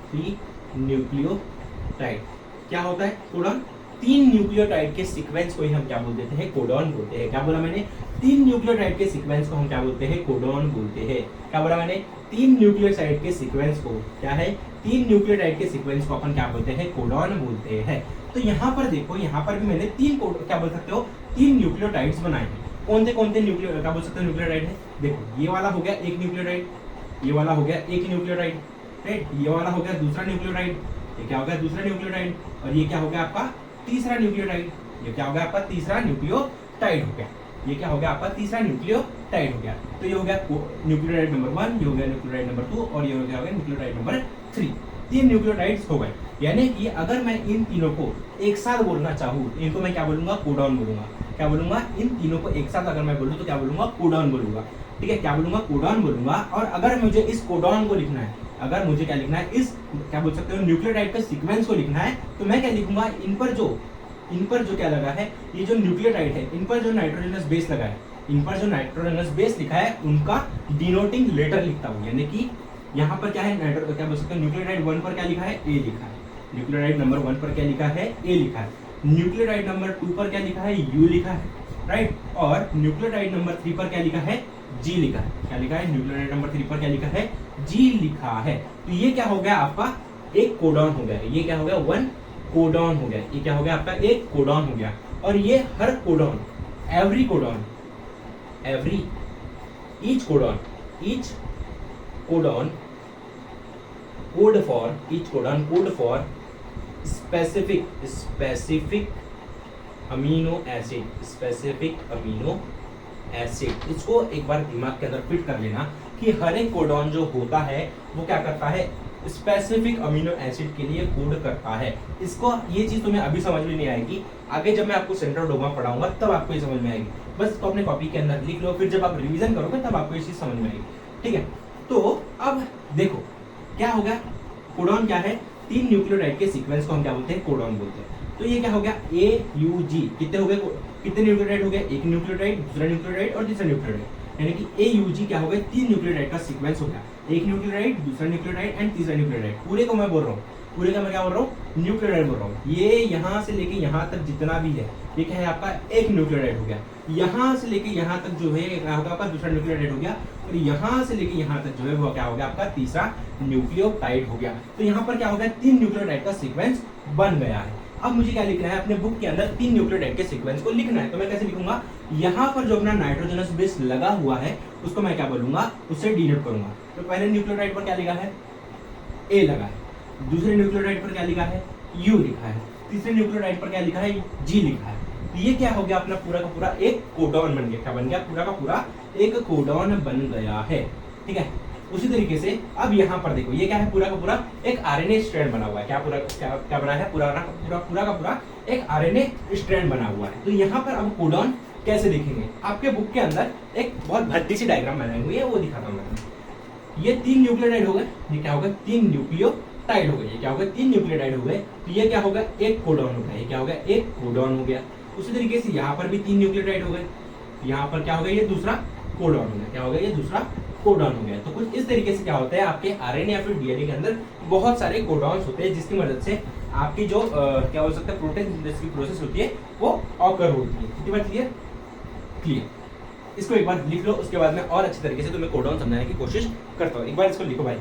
क्या होता है कोडॉन? 3 न्यूक्लियोटाइड के सीक्वेंस को ही हम क्या बोल देते हैं? कोडॉन बोलते हैं। क्या बोला मैंने? 3 न्यूक्लियोटाइड के सीक्वेंस को हम क्या बोलते हैं? कोडॉन बोलते हैं। क्या बोला मैंने? 3 न्यूक्लियोटाइड के सीक्वेंस को, क्या है? 3 न्यूक्लियोटाइड के सीक्वेंस को अपन क्या बोलते हैं? कोडॉन बोलते हैं। तो यहाँ पर देखो, यहाँ पर भी मैंने 3 क्या बोल सकते हो? 3 न्यूक्लियोटाइड्स बनाए हैं। कौन से न्यूक्लियो क्या बोल सकते हो? न्यूक्लियोटाइड है। देखो, ये वाला हो गया एक न्यूक्लियोटाइड, ये वाला हो गया एक न्यूक्लियोटाइड, राइट? ये वाला हो गया दूसरा न्यूक्लियोटाइड, ये क्या हो गया? दूसरा न्यूक्लियोटाइड, और ये क्या हो गया? आपका तीसरा न्यूक्लियोटाइड। ये क्या हो गया? आपका तीसरा न्यूक्लियोटाइड हो गया। ये क्या हो गया? आपका तीसरा न्यूक्लियोटाइड हो गया। तो ये हो गया न्यूक्लियोटाइड नंबर 1, ये हो गया न्यूक्लियोटाइड नंबर 2, और ये हो गया न्यूक्लियोटाइड नंबर 3। 3 न्यूक्लियोटाइड्स हो गए। यानी कि अगर मैं इन तीनों को एक साथ बोलना चाहूँ, इनको मैं क्या बोलूंगा? कोडॉन बोलूंगा। क्या बोलूंगा? इन तीनों को एक साथ अगर मैं बोलूँ तो क्या बोलूंगा? कोडॉन बोलूंगा। ठीक है, क्या बोलूंगा? कोडॉन बोलूंगा। और अगर मुझे इस कोडॉन को लिखना है, अगर मुझे क्या लिखना है? इस क्या बोल सकते हो? न्यूक्लियोटाइड का सीक्वेंस को लिखना है, तो मैं क्या लिखूंगा? इन पर जो क्या लगा है, ये जो न्यूक्लियोटाइड है, इन पर जो नाइट्रोजनस बेस लगा है, इन पर जो नाइट्रोजनस बेस लिखा है, उनका डिनोटिंग लेटर लिखता हूँ। यानी कि यहाँ पर क्या है? क्या बोल सकते हैं? न्यूक्लियोटाइड 1 पर क्या लिखा है? ए लिखा है। न्यूक्लियोटाइड नंबर 1 पर क्या लिखा है? ए लिखा है। न्यूक्लियोटाइड नंबर 2 पर क्या लिखा है? यू लिखा है, राइट? और न्यूक्लियोटाइड नंबर 3 पर क्या लिखा है? जी लिखा है। क्या लिखा है? न्यूक्लियोटाइड नंबर 3 पर क्या लिखा है? जी लिखा है। तो ये क्या हो गया? आपका एक कोडॉन हो गया। ये क्या हो गया? 1 कोडॉन हो गया। ये क्या हो गया? आपका एक कोडॉन हो गया। और ये हर codon, every codon, each codon code for specific amino acid. इसको एक बार दिमाग के अंदर फिट कर लेना कि हर एक कोडॉन जो होता है वो क्या करता है? स्पेसिफिक अमीनो एसिड के लिए कोड करता है। इसको, ये चीज तुम्हें अभी समझ में नहीं आएगी, आगे जब मैं आपको सेंट्रल डोमा पढ़ाऊंगा तब आपको ये समझ में आएगी। बस इसको अपने कॉपी के अंदर लिख लो, फिर जब आप रिवीजन करोगे तब आपको ये चीज समझ में आएगी। ठीक है, तो अब देखो क्या हो गया? कोडॉन क्या है? 3 न्यूक्लियोटाइड के सीक्वेंस को हम क्या बोलते हैं? कोडॉन बोलते हैं। तो ये क्या हो गया? AUG। कितने हो गए? कितने न्यूक्लियोटाइड हो गए? एक न्यूक्लियोटाइड, दूसरा न्यूक्लियोटाइड और तीसरा न्यूक्लियोटाइड। यानी कि AUG क्या हो गए? 3 न्यूक्लियोटाइड का सीक्वेंस हो गया। एक न्यूक्लियोटाइड, दूसरा न्यूक्लियोटाइड एंड तीसरा न्यूक्लियोटाइड। पूरे को मैं बोल रहा हूँ, पूरे का मैं क्या बोल रहा हूँ? न्यूक्लियोटाइड बोल रहा हूँ। ये यहाँ से लेके यहाँ तक जितना भी है, ये क्या है? आपका एक न्यूक्लियोटाइड हो गया। यहाँ से लेके यहाँ तक जो है क्या होगा? आपका दूसरा न्यूक्लियोटाइड हो गया। और यहाँ से लेके यहाँ तक जो है वो क्या हो गया? आपका तीसरा न्यूक्लियोटाइड हो गया। तो यहाँ पर क्या हो गया? 3 न्यूक्लियोटाइड का सीक्वेंस बन गया है। अब मुझे क्या लिखना है? अपने बुक के अंदर 3 न्यूक्लियोटाइड के सीक्वेंस को लिखना है। तो मैं कैसे लिखूंगा? यहाँ पर जो अपना नाइट्रोजनस बेस लगा हुआ है उसको मैं क्या बोलूंगा? उससे डिनोट करूंगा। तो पहले न्यूक्लियोटाइड पर क्या लिखा है? ए लगा है। दूसरे न्यूक्लियोटाइड पर क्या लिखा है? यू लिखा है। तीसरे न्यूक्लियोटाइड पर क्या लिखा है? जी लिखा है। तो ये क्या हो गया? अपना पूरा का पूरा एक कोडॉन बन गया। क्या बन गया? पूरा का पूरा एक कोडॉन बन गया है। ठीक है, उसी तरीके से अब यहाँ पर देखो ये क्या है, पूरा का पूरा एक आरएनए स्ट्रैंड बना हुआ है। क्या पूरा क्या बना है, पूरा का पूरा एक आरएनए स्ट्रैंड बना हुआ है। तो यहाँ पर अब कोडॉन कैसे देखेंगे, आपके बुक के अंदर एक बहुत भद्दी सी डायग्राम बनाई हुई है, वो दिखाता हूँ मैं। ये 3 न्यूक्लियोटाइड हो गए, ये क्या हो गया, 3 न्यूक्लियोटाइड हो गए। ये क्या हो गया, 3 न्यूक्लियोटाइड हो गए। तो ये क्या होगा, एक कोडॉन हो गया। ये क्या हो गया, एक कोडॉन हो गया। उसी तरीके से यहाँ पर भी 3 न्यूक्लियोटाइड हो गए। यहाँ पर क्या हो गया, ये दूसरा कोडॉन हो गया। क्या हो गया, ये दूसरा कोडॉन हो गया। तो कुछ इस तरीके से क्या होता है, आपके आरएनए या फिर डीएनए के अंदर बहुत सारे कोडॉन्स होते हैं, जिसकी मदद से आपकी जो क्या हो सकता है प्रोटीन सिंथेसिस की प्रोसेस होती है वो ऑकर होती है। कितनी बार क्लियर? क्लियर। इसको एक बार लिख लो, उसके बाद में और अच्छी तरीके से तुम्हें कोडॉन समझाने की कोशिश करता हूँ। एक बार इसको लिखो भाई।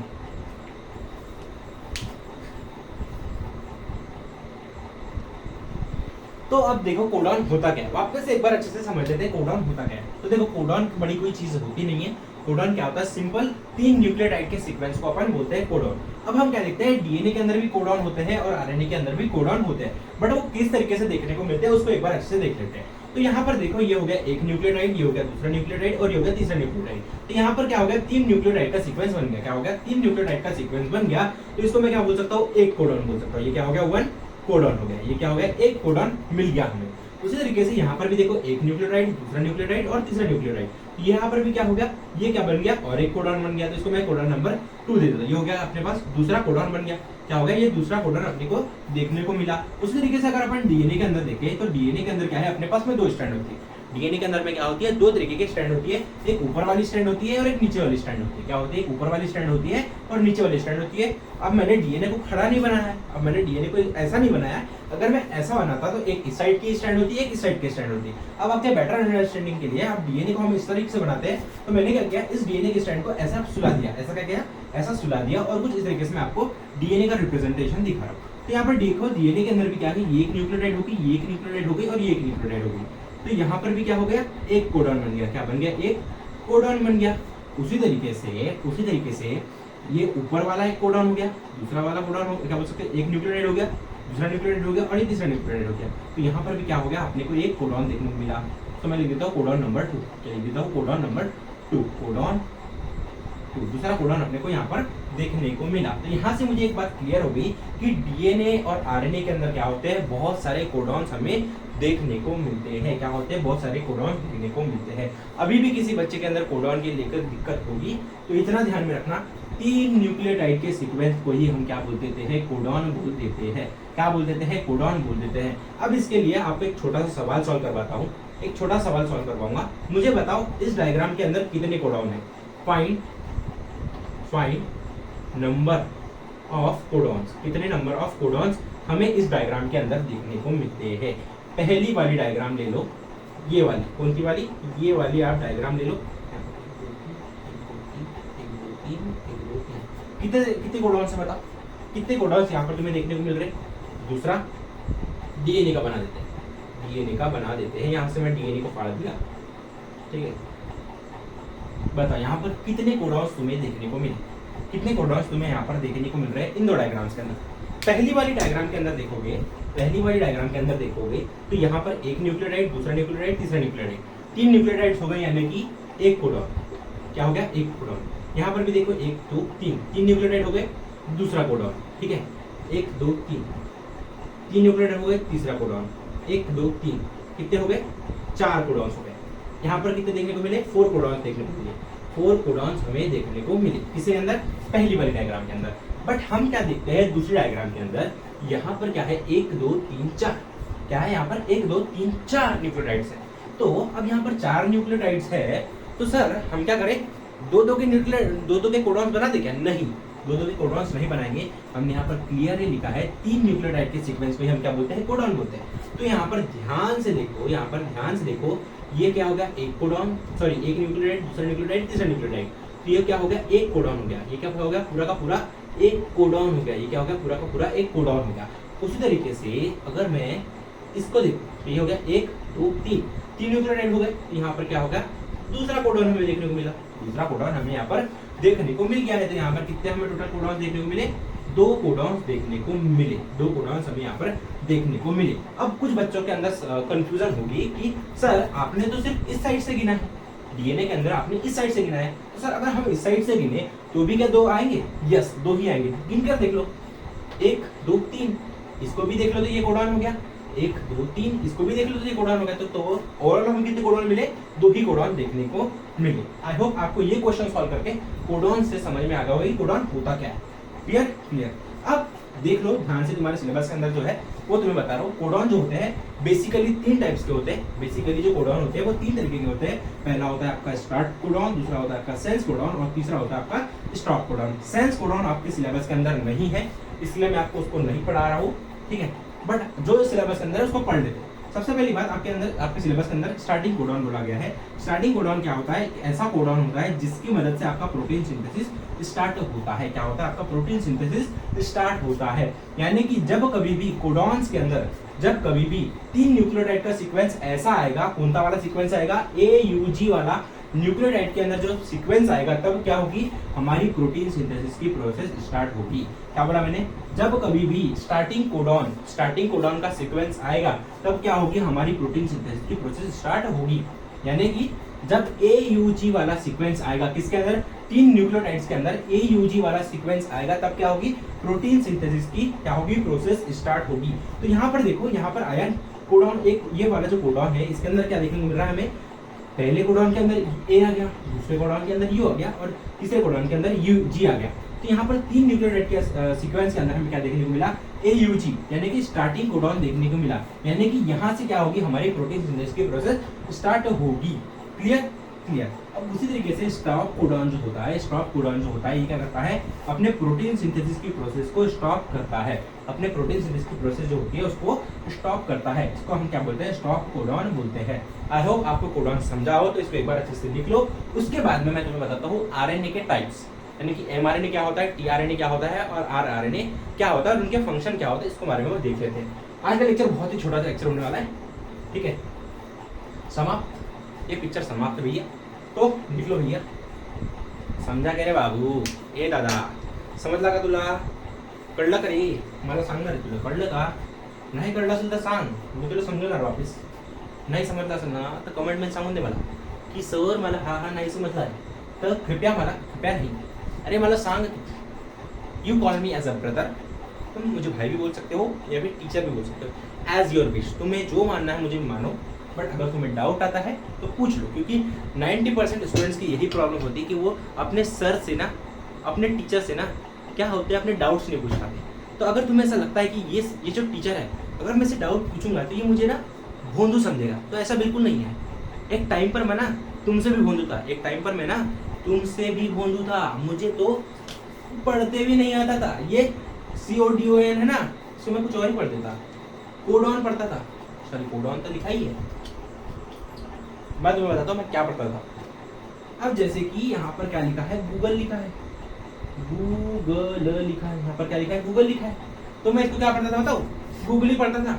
तो अब देखो कोडॉन होता क्या है, वापस एक बार अच्छे से समझ लेते हैं कोडॉन होता क्या है। तो देखो कोडॉन बड़ी कोई चीज होती नहीं है। कोडॉन क्या होता है, सिंपल 3 न्यूक्लियोटाइड के सीक्वेंस को अपन बोलते हैं कोडॉन। अब हम क्या देखते हैं, डीएनए के अंदर भी कोडॉन होते हैं और आरएनए के अंदर भी कोडॉन होते हैं, बट वो किस तरीके से देखने को मिलते हैं उसको एक बार अच्छे से देख लेते हैं। तो यहाँ पर देखो ये हो गया एक न्यूक्लियोटाइड, ये हो गया दूसरा न्यूक्लियोटाइड और ये हो गया तीसरा न्यूक्लियोटाइड। तो यहाँ पर क्या हो गया, 3 न्यूक्लियोटाइड का सीक्वेंस बन गया। क्या हो गया, 3 न्यूक्लियोटाइड का सीक्वेंस बन गया। तो इसको मैं क्या बोल सकता हूँ, एक कोडॉन बोल सकता हूँ। ये क्या हो गया, 1 कोडॉन हो गया। ये क्या हो गया, एक कोडॉन मिल गया हमें। उसी तरीके से यहाँ पर भी देखो एक न्यूक्लियोटाइड, दूसरा न्यूक्लियोटाइड और तीसरा न्यूक्लियोटाइड। तो यहाँ पर भी क्या हो गया, ये क्या बन गया, और एक कोडॉन बन गया। तो इसको मैं कोडॉन नंबर 2 दे देता हूँ। ये हो गया अपने पास दूसरा कोडॉन बन गया। क्या हो गया, ये दूसरा कोडॉन अपने को देखने को मिला। उसी तरीके से अगर अपन डीएनए के अंदर देखें तो डीएनए के अंदर क्या है, अपने पास में 2 स्ट्रैंड होती है। डीएनए के अंदर में क्या होती है, 2 तरीके की स्ट्रैंड होती है, एक ऊपर वाली स्ट्रैंड होती है और एक नीचे वाली स्ट्रैंड होती है। क्या होती है, एक ऊपर वाली स्ट्रैंड होती है और नीचे वाली स्ट्रैंड होती है। अब मैंने डीएनए को खड़ा नहीं बनाया है, अब मैंने डीएनए को ऐसा नहीं बनाया। अगर मैं ऐसा बनाता तो एक इस साइड की स्ट्रैंड होती है, एक इस साइड की स्ट्रैंड होती है। अब आपके बेटर अंडरस्टैंडिंग के लिए आप डीएनए को हम इस तरीके से बनाते हैं। तो मैंने क्या किया, इस डीएनए की स्ट्रैंड को ऐसा सुला दिया। ऐसा क्या किया, ऐसा सुला दिया और कुछ इस तरीके से मैं आपको डीएनए का रिप्रेजेंटेशन दिखा रहा हूँ। तो यहाँ पर देखो डीएनए के अंदर भी क्या है, ये एक न्यूक्लियोटाइड होगी, ये एक न्यूक्लियोटाइड होगी और ये एक न्यूक्लियोटाइड होगी। तो यहाँ पर भी क्या हो गया, एक कोडॉन बन गया। क्या बन गया, एक कोडॉन बन गया। उसी तरीके से ये ऊपर वाला एक कोडॉन हो गया, दूसरा वाला कोडॉन हो, क्या बोल सकते हैं, एक न्यूक्लियोटाइड हो गया, दूसरा न्यूक्लियोटाइड हो गया और ये तीसरा न्यूक्लियोटाइड हो गया। तो यहाँ पर भी क्या हो गया, अपने को एक कोडॉन देखने को मिला। तो मैं लिख देता हूँ कोडॉन नंबर 2। क्या लिख देता हूँ, कोडॉन नंबर 2, कोडॉन 2, दूसरा कोडॉन अपने को यहाँ पर देखने को मिला। तो यहाँ से मुझे एक बात क्लियर हो गई कि डीएनए और आरएनए के अंदर क्या होते हैं, बहुत सारे कोडॉन्स हमें देखने को मिलते हैं। क्या होते हैं, बहुत सारे कोडॉन देखने को मिलते हैं। अभी भी किसी बच्चे के अंदर कोडॉन की लेकर दिक्कत होगी तो इतना ध्यान में रखना, 3 न्यूक्लियोटाइड के सीक्वेंस को ही हम क्या बोल देते हैं, कोडॉन बोल देते हैं। क्या बोल देते हैं, कोडॉन बोल देते हैं। अब इसके लिए आपको एक छोटा सा सवाल सॉल्व करवाता हूँ, एक छोटा सवाल सॉल्व करवाऊंगा। मुझे बताओ इस डायग्राम के अंदर कितने कोडॉन है। Find number of codons. कितने नंबर ऑफ कोडॉन्स हमें इस डायग्राम के अंदर देखने को मिलते हैं। पहली वाली डायग्राम ले लो, ये वाली, कौन सी वाली, ये वाली आप डायग्राम ले लो। कितने कोडॉन्स है बताओ, कितने कोडॉन्स यहाँ पर तुम्हें देखने को मिल रहे हैं। दूसरा डीएनए का बना देते हैं, डीएनए का बना देते हैं। यहाँ से मैं डीएनए को फाड़ दिया, ठीक है। बताओ यहाँ पर कितने कोडॉन्स तुम्हें देखने को मिले, कितने कोडॉन्स तुम्हें यहाँ पर देखने को मिल रहे हैं इन 2 डायग्राम्स के अंदर। पहली वाली डायग्राम के अंदर देखोगे, पहली वाली डायग्राम के अंदर देखोगे तो यहाँ पर एक न्यूक्लियोटाइड, दूसरा न्यूक्लियोटाइड, तीसरा न्यूक्लियोटाइड, 3 न्यूक्लियोटाइड्स हो गए, यानी कि एक कोडॉन। क्या हो गया, एक कोडॉन। यहाँ पर भी देखो 1 2 3 न्यूक्लियोटाइड हो गए, दूसरा कोडॉन, ठीक है। 1 2 3 न्यूक्लियोटाइड हो गए, तीसरा कोडॉन। 1 2 3 कितने हो गए, 4 कोडॉन्स हो गए। यहाँ पर कितने देखने को मिले, 4 कोडॉन्स देखने को मिले। 4 कोडॉन्स हमें देखने को मिले किसके अंदर, पहली वाली डायग्राम के अंदर। बट हम क्या देखते हैं दूसरी डायग्राम के अंदर, यहाँ पर क्या है, 1 2 3 4, क्या है यहाँ पर 1 2 3 4 न्यूक्लियोटाइड्स है। तो अब यहाँ पर 4 न्यूक्लियोटाइड्स है, तो सर हम क्या करें, 2 के कोडॉन्स बना दे क्या, नहीं, 2 के कोडॉन्स नहीं बनाएंगे। हमने यहाँ पर क्लियरली लिखा है 3 न्यूक्लियोटाइड के सीक्वेंस को हम क्या बोलते हैं, कोडॉन बोलते हैं। तो यहाँ पर ध्यान से देखो, यहाँ पर ध्यान से देखो, ये क्या हो गया, एक कोडॉन, सॉरी एक न्यूक्लियोटाइड, दूसरा न्यूक्लियोटाइड, तीसरा न्यूक्लियोटाइड। तो ये क्या हो गया, एक कोडॉन हो गया। ये क्या हो गया, पूरा का पूरा एक कोडॉन हो गया। ये क्या हो गया, पूरा का पूरा एक कोडॉन हो गया। उसी तरीके से अगर मैं इसको देखूं तो ये हो गया 1 2 3 न्यूक्लियोटाइड हो गए। तो यहाँ पर क्या हो गया, दूसरा कोडॉन हमें देखने को मिला, दूसरा कोडॉन हमें यहाँ पर देखने को मिल गया है। तो यहाँ पर कितने हमें टोटल कोडॉन देखने को मिले, 2 कोडॉन्स देखने को मिले, 2 कोडॉन्स हमें यहाँ पर देखने को मिले। अब कुछ बच्चों के अंदर कंफ्यूजन होगी कि सर आपने तो सिर्फ इस साइड से गिना है, डीएनए के अंदर आपने इस साइड से गिना है, तो सर अगर हम इस साइड से गिने तो भी क्या 2 आएंगे? यस, 2 ही आएंगे। गिन कर देख लो, 1 2 3, इसको भी देख लो तो ये कोडॉन हो गया, 1 2 3, इसको भी देख लो तो ये कोडॉन हो गया। तो ओवरऑल हमें कितने कोडॉन मिले? 2 ही कोडॉन देखने को मिले। आई होप आपको ये क्वेश्चन सॉल्व करके कोडॉन से समझ में आ गया होगा कि कोडॉन होता क्या है। क्लियर? क्लियर। अब देख लो ध्यान से, तुम्हारे सिलेबस के अंदर जो है वो तुम्हें बता रहा हूँ। कोडॉन जो होते हैं बेसिकली 3 टाइप्स के होते हैं। बेसिकली जो कोडॉन होते हैं वो 3 तरीके के होते हैं। पहला होता है आपका स्टार्ट कोडॉन, दूसरा होता है आपका सेंस कोडॉन और तीसरा होता है आपका स्टॉप कोडॉन। सेंस कोडॉन आपके सिलेबस के अंदर नहीं है, इसलिए मैं आपको उसको नहीं पढ़ा रहा हूँ, ठीक है। बट जो सिलेबस के अंदर है उसको पढ़ लेते। सबसे पहली बात, आपके अंदर आपके सिलेबस के अंदर स्टार्टिंग कोडॉन बोला गया है। स्टार्टिंग कोडॉन क्या होता है? ऐसा कोडॉन होता है जिसकी मदद से आपका प्रोटीन सिंथेसिस स्टार्ट होता है। क्या होता है? आपका प्रोटीन सिंथेसिस स्टार्ट होता है। यानी कि जब कभी भी कोडॉन्स के अंदर जब कभी भी 3 न्यूक्लियोटाइड का सीक्वेंस ऐसा आएगा, कौन सा वाला सीक्वेंस आएगा? AUG वाला न्यूक्लियोटाइड के अंदर जो सीक्वेंस आएगा, तब क्या होगी? हमारी प्रोटीन सिंथेसिस की प्रोसेस स्टार्ट होगी। क्या बोला मैंने? जब कभी भी स्टार्टिंग कोडॉन का सीक्वेंस आएगा, तब क्या होगी? हमारी प्रोटीन सिंथेसिस की प्रोसेस स्टार्ट होगी। यानी कि जब AUG वाला सीक्वेंस आएगा, किसके अंदर? 3 न्यूक्लियोटाइड्स के अंदर AUG वाला सीक्वेंस आएगा, तब क्या होगी? प्रोटीन सिंथेसिस की क्या होगी? प्रोसेस स्टार्ट होगी। तो यहाँ पर देखो, यहाँ पर आया कोडॉन, एक ये वाला जो कोडॉन है, इसके अंदर क्या देखने को मिल रहा है हमें? पहले कोडॉन के अंदर A आ गया, दूसरे कोडॉन के अंदर U आ गया और तीसरे कोडॉन के अंदर G आ गया। तो यहाँ पर 3 न्यूक्लियोटाइड के सीक्वेंस के अंदर हमें क्या देखने को मिला? AUG, यानी कि स्टार्टिंग कोडॉन देखने को मिला। यानी कि यहाँ से क्या होगी? हमारी प्रोटीन सिंथेसिस की प्रोसेस स्टार्ट होगी। क्लियर? क्लियर। अब उसी तरीके से स्टॉप कोडॉन जो होता है ये क्या करता है? अपने प्रोटीन सिंथेसिस की प्रोसेस को स्टॉप करता है। अपने प्रोटीन सिंथेसिस की प्रोसेस जो होती है उसको स्टॉप करता है। इसको हम क्या बोलते हैं? स्टॉप कोडॉन बोलते हैं। आई होप आपको कोडॉन समझा हो, तो इसको एक बार अच्छे से लिख लो। उसके बाद में मैं तुम्हें बताता हूँ RNA के टाइप्स, यानी कि mRNA क्या होता है, tRNA क्या होता है और rRNA क्या होता है और उनके फंक्शन क्या होते हैं, इसको बारे में देख लेते हैं। आज का लेक्चर बहुत ही छोटा सा लेक्चर होने वाला है, ठीक है। समाप्त, ये पिक्चर समाप्त भैया, तो लिख लो भैया। समझा के रे बाबू? ए दादा, समजला का तुला? कळलं का रे? मला सांग ना रे, तुला कळलं का? नाही कळलं असेल तर सांग, मी तुला समजवणार वापस. नाही समजलं असेल ना तर कमेंट मध्ये सांगून दे मला की सर मला हा नाही समजला आहे, तर कृपया नहीं, अरे मला सांग. You call me as a brother, तुम मुझे भाई भी बोल सकते हो या फिर टीचर भी बोल सकते हो, एज योर विश। तुम्हें जो मानना है मुझे मानो, बट अगर तुम्हें डाउट आता है तो पूछ लो, क्योंकि 90% स्टूडेंट्स की यही प्रॉब्लम होती है कि वो अपने सर से ना, अपने टीचर से ना क्या होते हैं, अपने डाउट्स नहीं पूछ पाते। तो अगर तुम्हें ऐसा लगता है कि ये जो टीचर है, अगर मैं इसे डाउट पूछूंगा तो ये मुझे ना भोंदू समझेगा, तो ऐसा बिल्कुल नहीं है। एक टाइम पर मैं ना तुमसे भी भोंदू था, एक टाइम पर मैं ना तुमसे भी भोंदू था, मुझे तो पढ़ते भी नहीं आता था। ये CODON है ना, इसको मैं कुछ और ही पढ़ देता, कोडॉन पढ़ता था। सॉरी, कोडॉन तो लिखा ही है, मैं तुम्हें बताता हूँ मैं क्या पढ़ता था। अब जैसे कि यहाँ पर क्या लिखा है? गूगल लिखा है, गूगल लिखा है, यहाँ पर क्या लिखा है? गूगल लिखा है। तो मैं इसको क्या पढ़ता था बताओ? गूगल ही पढ़ता था।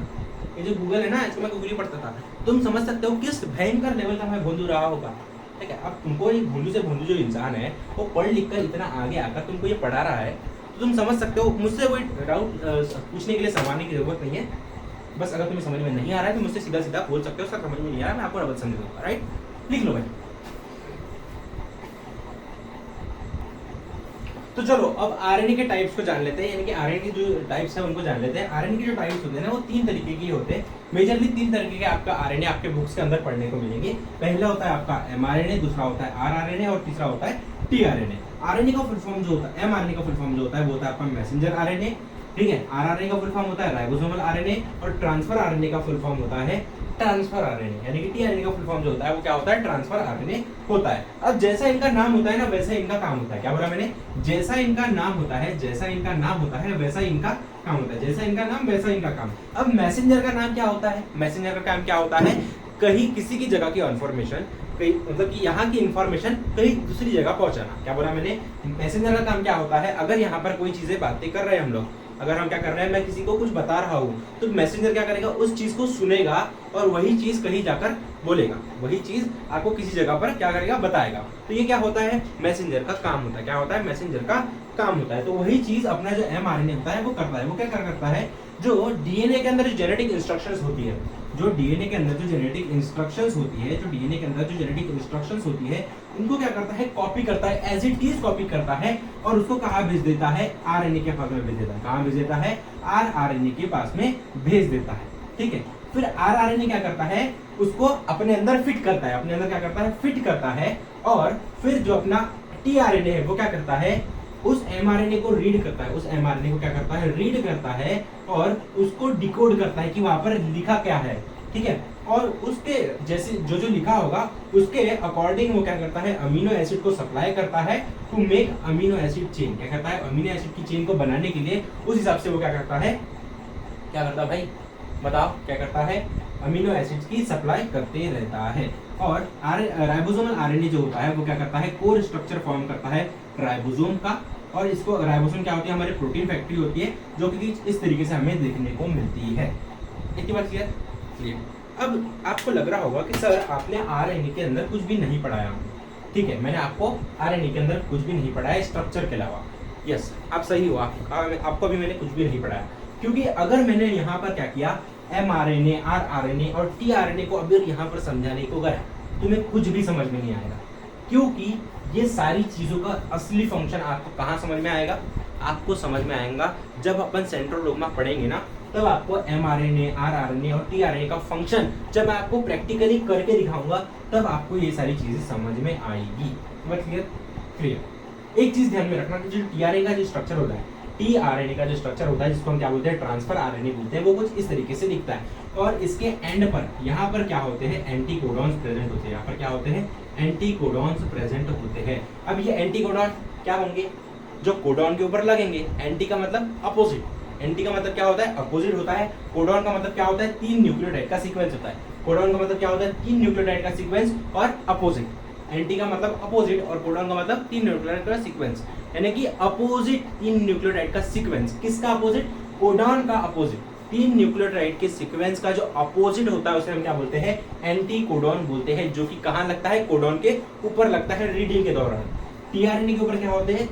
ये जो गूगल है ना, इसको मैं गूगल ही पढ़ता था। तुम समझ सकते हो किस भयंकर लेवल का मैं भोंदू रहा होगा, ठीक है। अब तुमको ये भोंदू से भोंदू जो इंसान है वो पढ़ लिख कर इतना आगे आकर तुमको ये पढ़ा रहा है, तो तुम समझ सकते हो मुझसे कोई डाउट पूछने के लिए, संवारने की जरूरत नहीं है। बस अगर तुम्हें समझ में नहीं आ रहा है तो मुझसे सीधा सीधा बोल सकते हो, सर समझ में नहीं आ रहा, मैं आपको डबल समझ दूंगा, राइट? लिख लो भाई। तो चलो अब RNA के टाइप्स को जान लेते हैं, यानी कि RNA के जो टाइप्स है उनको जान लेते हैं। RNA के जो टाइप्स होते हैं ना वो 3 तरीके के होते हैं। मेजरली 3 तरीके के आपका RNA आपके बुक्स के अंदर पढ़ने को मिलेंगे। पहला होता है आपका mRNA, दूसरा होता है rRNA और तीसरा होता है tRNA। RNA का फुल फॉर्म जो होता है, mRNA का फुल फॉर्म जो होता है वो होता है आपका मैसेंजर RNA, ठीक है। rRNA का फुल फॉर्म होता है राइबोसोमल RNA और ट्रांसफर RNA का फुल फॉर्म होता है ट्रांसफर RNA, यानी कि tRNA का फुल फॉर्म जो होता है वो क्या होता है? ट्रांसफर RNA होता है। अब जैसा इनका नाम होता है ना वैसा इनका काम होता है। क्या बोला मैंने? जैसा इनका नाम होता है, जैसा इनका नाम होता है वैसा इनका काम होता है। जैसा इनका नाम वैसा इनका काम। अब मैसेंजर का नाम क्या होता है? मैसेंजर का काम क्या होता है? कहीं किसी की जगह की इन्फॉर्मेशन, कहीं मतलब कि यहाँ की इन्फॉर्मेशन कहीं दूसरी जगह पहुंचाना। क्या बोला मैंने? मैसेंजर का काम क्या होता है? अगर यहाँ पर कोई चीजें बातें कर रहे हैं हम लोग, अगर हम क्या कर रहे हैं, मैं किसी को कुछ बता रहा हूँ, तो मैसेंजर क्या करेगा? उस चीज को सुनेगा और वही चीज कहीं जाकर बोलेगा, वही चीज आपको किसी जगह पर क्या करेगा? बताएगा। तो ये क्या होता है? मैसेंजर का काम होता है। क्या होता है? मैसेंजर का काम होता है। तो वही चीज अपना जो mRNA होता है वो करता है। वो क्या करता है? जो डीएनए के अंदर जेनेटिक इंस्ट्रक्शंस होती है, जो डीएनए के अंदर जो जेनेटिक इंस्ट्रक्शंस होती है, जो डीएनए के अंदर जो जेनेटिक इंस्ट्रक्शंस होती है, उनको क्या करता है, कॉपी करता है, एज इट इज कॉपी करता है और उसको कहाँ भेज देता है, आरएनए के पास में भेज देता है। कहाँ भेज देता है, आरआरएनए के पास में भेज देता है। ठीक है, फिर आरआरएनए क्या करता है, उसको अपने अंदर फिट करता है, अपने अंदर क्या करता है, फिट करता है, और फिर जो अपना टीआरएनए है वो क्या करता है, उस एमआरएनए को रीड करता है, उस एमआरएनए को क्या करता है, रीड करता है और उसको डिकोड करता है कि वहां पर लिखा क्या है। ठीक है, और उसके जैसे जो जो लिखा होगा उसके अकॉर्डिंग वो क्या करता है, अमीनो एसिड को सप्लाई करता है to make amino acid chain. क्या करता है, अमीनो एसिड की चेन को बनाने के लिए उस हिसाब से वो क्या करता है, क्या करता है भाई बताओ, क्या करता है, अमीनो एसिड्स की सप्लाई करते रहता है। और राइबोसोमल आरएनए जो होता है वो क्या करता है, कोर स्ट्रक्चर फॉर्म करता है राइबोसोम का, और इसको राइबोसोम क्या होती है, हमारी प्रोटीन फैक्ट्री होती है जो कि इस तरीके से हमें देखने को मिलती है। इतनी बात क्लियर। अब आपको लग रहा होगा कि सर आपने आरएनए के अंदर कुछ भी नहीं पढ़ाया। ठीक है, मैंने आपको आरएनए के अंदर कुछ भी नहीं पढ़ाया स्ट्रक्चर के अलावा। यस, आप सही हो, आपको भी मैंने कुछ भी नहीं पढ़ाया, क्योंकि अगर मैंने यहाँ पर क्या किया, एमआरएनए, आरआरएनए और टीआरएनए को अगर यहाँ पर समझाने को गया तुम्हें कुछ भी समझ में नहीं आएगा, क्योंकि ये सारी चीजों का असली फंक्शन आपको कहाँ समझ में आएगा, आपको समझ में आएगा जब अपन सेंट्रल डोग्मा पढ़ेंगे ना, तब आपको एमआरएनए, आरआरएनए और टीआरएनए का फंक्शन जब मैं आपको प्रैक्टिकली करके दिखाऊंगा तब आपको ये सारी चीजें समझ में आएगी। क्लियर। एक चीज ध्यान में रखना कि जो टीआरएनए का जो स्ट्रक्चर होता है, टीआरएनए का जो स्ट्रक्चर होता है जिसको हम क्या बोलते हैं, ट्रांसफर आरएनए बोलते हैं, वो कुछ इस तरीके से दिखता है। और इसके एंड पर यहाँ पर क्या होते हैं, एंटीकोडॉन्स प्रेजेंट होते हैं। यहाँ पर क्या होते हैं, एंटीकोडॉन्स प्रेजेंट होते हैं। अब ये एंटीकोडॉन क्या होंगे, जो कोडॉन के ऊपर लगेंगे। एंटी का मतलब अपोजिट, एंटी का मतलब क्या होता है, अपोजिट होता है। कोडॉन का मतलब क्या होता है, 3 न्यूक्लियोटाइड का सीक्वेंस होता है। कोडॉन का मतलब क्या होता है, 3 न्यूक्लियोटाइड का सीक्वेंस और अपोजिट। एंटी का मतलब अपोजिट और कोडॉन का मतलब 3 न्यूक्लियोटाइड का सीक्वेंस, यानी कि अपोजिट 3 न्यूक्लियोटाइड का सीक्वेंस। किसका अपोजिट, कोडॉन का अपोजिट। 3 न्यूक्लियोटाइड के सीक्वेंस का जो अपोजिट होता है उसे हम क्या बोलते हैं, एंटी कोडॉन बोलते हैं, जो कि कहां लगता है, कोडॉन के ऊपर लगता है रीडिंग के दौरान। टीआरएनए के ऊपर क्या होते हैं,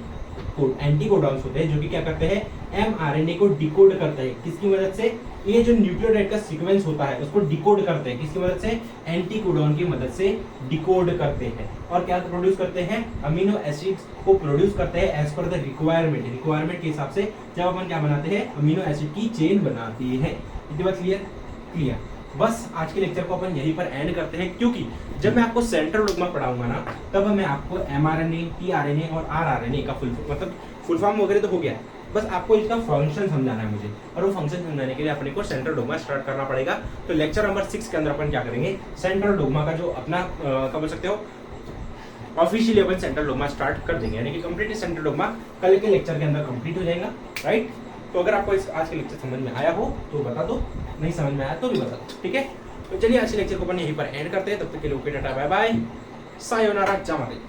एंटी कोडॉन्स होते हैं, जो कि क्या करते हैं, एमआरएनए को डिकोड करते हैं। किसकी मदद से, ये जो न्यूक्लियोटाइड का सीक्वेंस होता है उसको डिकोड करते हैं। किसकी मदद से, एंटी कोडॉन की मदद से डिकोड करते हैं। और क्या प्रोड्यूस करते हैं, अमीनो एसिड्स को प्रोड्यूस करते हैं as per the requirement. Requirement के हिसाब से जब अपन क्या बनाते हैं, अमीनो एसिड की चेन बनाती है। इतनी बात क्लियर। बस आज के लेक्चर को अपन यहीं पर एंड करते हैं, क्योंकि जब मैं आपको सेंट्रल डोग्मा पढ़ाऊंगा ना, तब मैं आपको एमआरएनए, टीआरएनए और आरआरएनए का फुल फॉर्म वगैरह तो हो गया, बस आपको इसका फंक्शन समझाना है मुझे, और वो फंक्शन समझाने के लिए अपने को सेंट्रल डोग्मा स्टार्ट करना पड़ेगा। तो लेक्चर नंबर 6 के अंदर अपन क्या करेंगे, सेंट्रल डोग्मा का जो अपना क्या बोल सकते हो, ऑफिशियली अपन सेंट्रल डोग्मा स्टार्ट कर देंगे, यानी कि कंप्लीट सेंट्रल डोग्मा कल के लेक्चर के अंदर कंप्लीट हो जाएगा। राइट, तो अगर आपको इस आज के लेक्चर समझ में आया हो तो बता दो, नहीं समझ में आया तो भी बता दो। ठीक है, तो चलिए आज के लेक्चर को अपन यहीं पर एंड करते हैं। तब तक के लिए ओके, टाटा, बाय बाय, सायोनारा, जय माता दी।